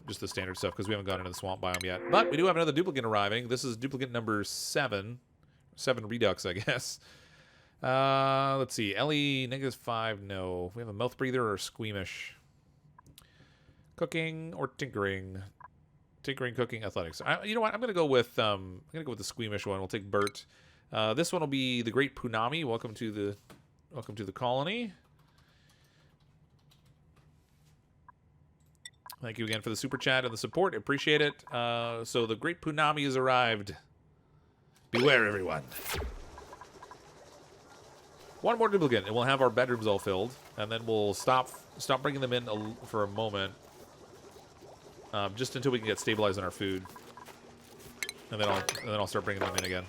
just the standard stuff because we haven't gotten into the swamp biome yet. But we do have another duplicant arriving. This is duplicant number 7. 7 redux, I guess. Let's see. Ellie, -5, no. We have a mouth breather or squeamish. Cooking or tinkering. Tinkering, cooking, athletics. You know what? I'm gonna go with the squeamish one. We'll take Bert. This one will be the Great Punami. Welcome to the colony. Thank you again for the super chat and the support. Appreciate it. So the Great Punami has arrived. Beware, everyone. One more duplicate, and we'll have our bedrooms all filled, and then we'll stop bringing them in for a moment, just until we can get stabilized on our food. And then I'll start bringing them in again.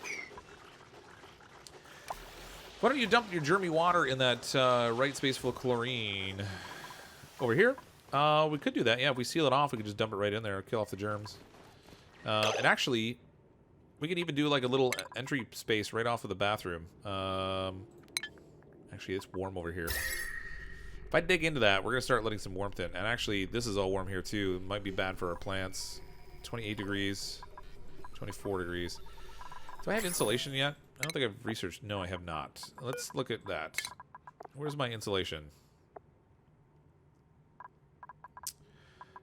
Why don't you dump your germy water in that right space full of chlorine? Over here? We could do that. Yeah, if we seal it off, we could just dump it right in there, kill off the germs. And actually, we could even do like a little entry space right off of the bathroom. Actually, it's warm over here. If I dig into that, we're going to start letting some warmth in. And actually, this is all warm here too. It might be bad for our plants. 28 degrees. 24 degrees. Do I have insulation yet? I don't think I've researched. No, I have not. Let's look at that. Where's my insulation?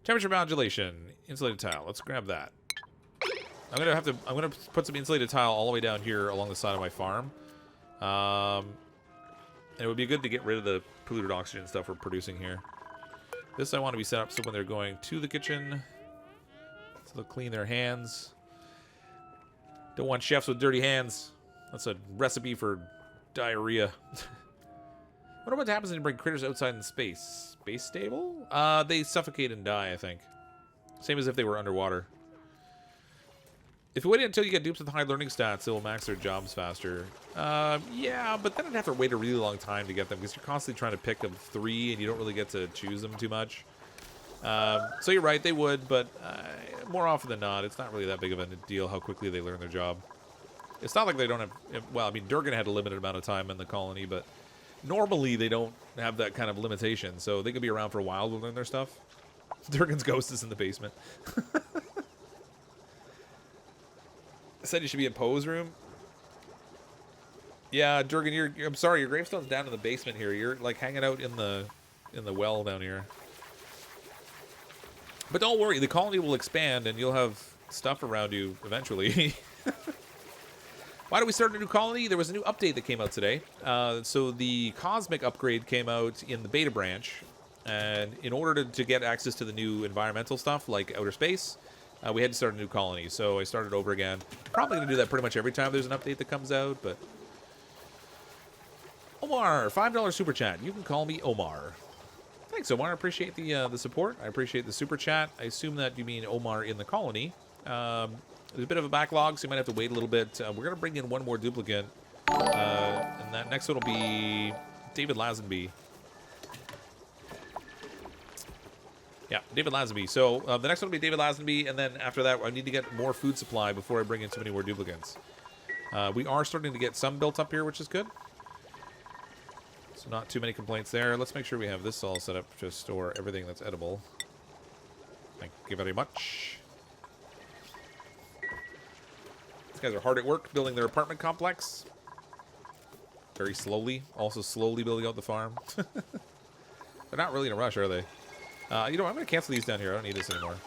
Temperature modulation. Insulated tile. Let's grab that. I'm gonna put some insulated tile all the way down here along the side of my farm. And it would be good to get rid of the polluted oxygen stuff we're producing here. This I want to be set up so when they're going to the kitchen, so they'll clean their hands. Don't want chefs with dirty hands. That's a recipe for diarrhea. What about what happens when you bring critters outside in space? Space stable? They suffocate and die, I think. Same as if they were underwater. If you wait until you get dupes with high learning stats, it will max their jobs faster. Yeah, but then I'd have to wait a really long time to get them because you're constantly trying to pick up 3 and you don't really get to choose them too much. So you're right, they would, but more often than not, it's not really that big of a deal how quickly they learn their job. It's not like they don't have... Well, I mean, Durgan had a limited amount of time in the colony, but normally they don't have that kind of limitation, so they could be around for a while to learn their stuff. Durgan's ghost is in the basement. I said you should be in Poe's room. Yeah, Durgan, I'm sorry, your gravestone's down in the basement here. You're like hanging out in the well down here. But don't worry, the colony will expand and you'll have stuff around you eventually. Why do we start a new colony? There was a new update that came out today. So the Cosmic upgrade came out in the beta branch. And in order to get access to the new environmental stuff, like outer space, we had to start a new colony. So I started over again. Probably going to do that pretty much every time there's an update that comes out, but... Omar, $5 super chat. You can call me Omar. Thanks, Omar. I appreciate the support. I appreciate the super chat. I assume that you mean Omar in the colony. There's a bit of a backlog, so you might have to wait a little bit. We're going to bring in one more duplicant. And that next one will be David Lazenby. Yeah, David Lazenby. So the next one will be David Lazenby, and then after that, I need to get more food supply before I bring in too many more duplicants. We are starting to get some built up here, which is good. So not too many complaints there. Let's make sure we have this all set up to store everything that's edible. Thank you very much. These guys are hard at work building their apartment complex. Very slowly. Also slowly building out the farm. They're not really in a rush, are they? You know, I'm going to cancel these down here. I don't need this anymore.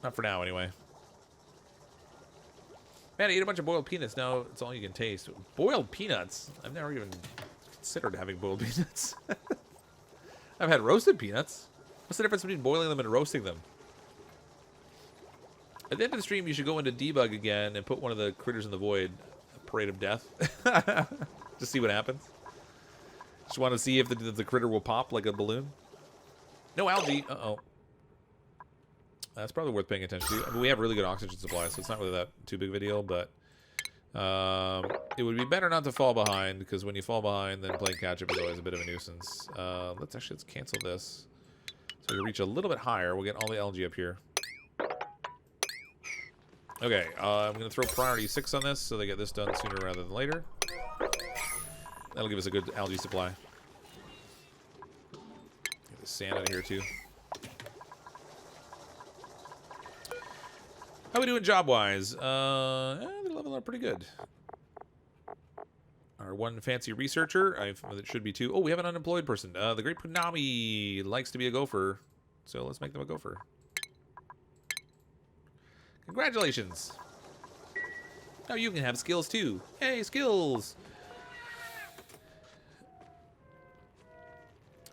Not for now, anyway. Man, I ate a bunch of boiled peanuts. Now it's all you can taste. Boiled peanuts? I've never even considered having boiled peanuts. I've had roasted peanuts. What's the difference between boiling them and roasting them? At the end of the stream, you should go into debug again and put one of the critters in the void. A parade of death. Just see what happens. Just want to see if the critter will pop like a balloon. No algae. Uh-oh. That's probably worth paying attention to. I mean, we have really good oxygen supply, so it's not really that too big of a deal, but it would be better not to fall behind, because when you fall behind, then playing catch-up is always a bit of a nuisance. Let's cancel this. So we reach a little bit higher. We'll get all the algae up here. Okay, I'm going to throw priority 6 on this, so they get this done sooner rather than later. That'll give us a good algae supply. Get the sand out of here, too. How we doing job-wise? The level are pretty good. Our one fancy researcher. It should be 2. Oh, we have an unemployed person. The great Punami likes to be a gopher. So let's make them a gopher. Congratulations. Now you can have skills, too. Hey, skills!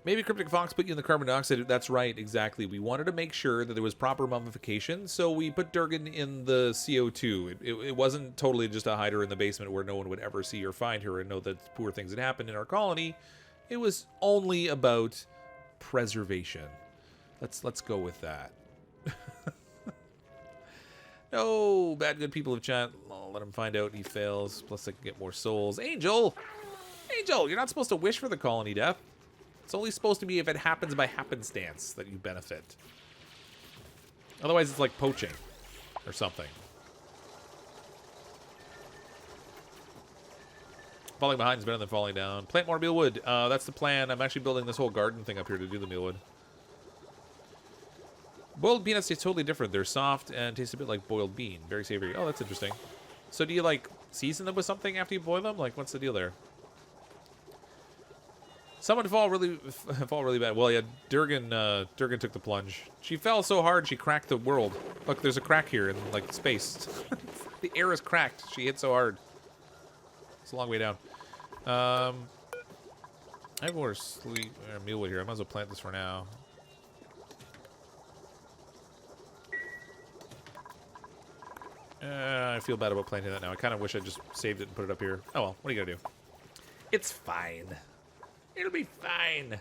Maybe CrypticFox put you in the carbon dioxide. That's right, exactly. We wanted to make sure that there was proper mummification, so we put Durgan in the CO2. It wasn't totally just a hider in the basement where no one would ever see or find her and know that poor things had happened in our colony. It was only about preservation. Let's go with that. No, bad good people of chat. I'll let him find out he fails. Plus, I can get more souls. Angel! Angel, you're not supposed to wish for the colony death. It's only supposed to be if it happens by happenstance that you benefit. Otherwise, it's like poaching or something. Falling behind is better than falling down. Plant more mealwood. That's the plan. I'm actually building this whole garden thing up here to do the mealwood. Boiled peanuts taste totally different. They're soft and taste a bit like boiled bean. Very savory. Oh, that's interesting. So do you, like, season them with something after you boil them? Like, what's the deal there? Someone fall really bad. Well, yeah, Durgan took the plunge. She fell so hard she cracked the world. Look, there's a crack here in, like, space. The air is cracked. She hit so hard. It's a long way down. I have more mealwood here. I might as well plant this for now. I feel bad about planting that now. I kind of wish I just saved it and put it up here. Oh well, what are you gonna do? It's fine. It'll be fine.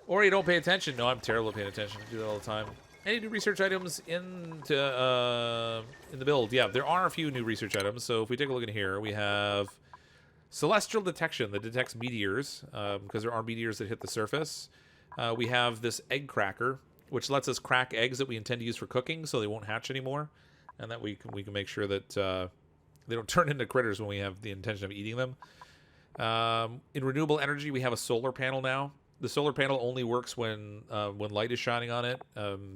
Or you don't pay attention. No, I'm terrible at paying attention. I do that all the time. Any new research items in the build? Yeah, there are a few new research items. So if we take a look in here, we have celestial detection that detects meteors because there are meteors that hit the surface. We have this egg cracker, which lets us crack eggs that we intend to use for cooking, so they won't hatch anymore, and that we can make sure that they don't turn into critters when we have the intention of eating them. In renewable energy, we have a solar panel now. The solar panel only works when light is shining on it.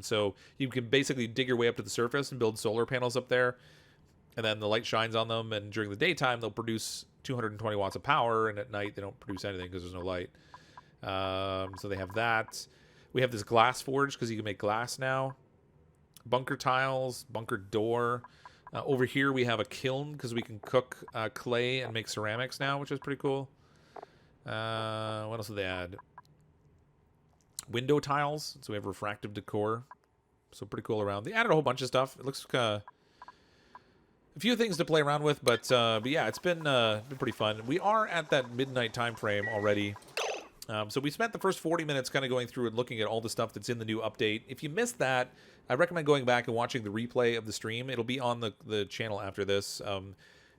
So you can basically dig your way up to the surface and build solar panels up there. And then the light shines on them. And during the daytime, they'll produce 220 watts of power. And at night, they don't produce anything because there's no light. So they have that. We have this glass forge because you can make glass now. Bunker tiles, bunker door. Over here, we have a kiln because we can cook clay and make ceramics now, which is pretty cool. What else did they add? Window tiles, so we have refractive decor, so pretty cool around. They added a whole bunch of stuff. It looks a few things to play around with, but yeah, it's been pretty fun. We are at that midnight time frame already, so we spent the first 40 minutes kind of going through and looking at all the stuff that's in the new update. If you missed that, I recommend going back and watching the replay of the stream. It'll be on the channel after this.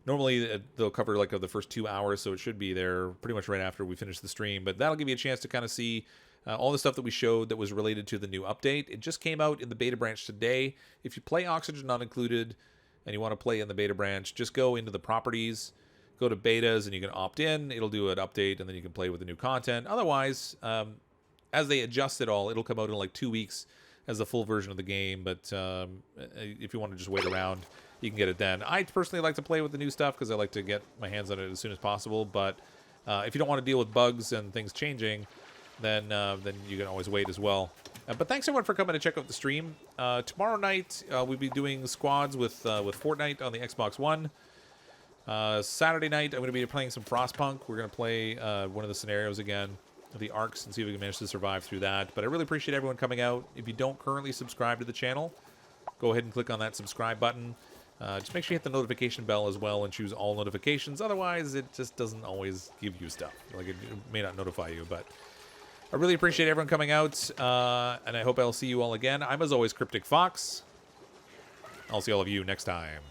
Normally, they'll cover like the first 2 hours, so it should be there pretty much right after we finish the stream. But that'll give you a chance to kind of see all the stuff that we showed that was related to the new update. It just came out in the beta branch today. If you play Oxygen Not Included and you want to play in the beta branch, just go into the properties, go to betas, and you can opt in. It'll do an update, and then you can play with the new content. Otherwise, as they adjust it all, it'll come out in like 2 weeks as the full version of the game. But if you want to just wait around, you can get it then. I personally like to play with the new stuff because I like to get my hands on it as soon as possible. But if you don't want to deal with bugs and things changing, then you can always wait as well. But thanks everyone for coming to check out the stream. Tomorrow night we'll be doing squads with Fortnite on the Xbox One. Saturday night I'm going to be playing some Frostpunk. We're going to play one of the scenarios again, the arcs, and see if we can manage to survive through that. But I really appreciate everyone coming out. If you don't currently subscribe to the channel, go ahead and click on that subscribe button. Just make sure you hit the notification bell as well and choose all notifications. Otherwise, it just doesn't always give you stuff. Like, it may not notify you, but I really appreciate everyone coming out, and I hope I'll see you all again. I'm, as always, CrypticFox. I'll see all of you next time.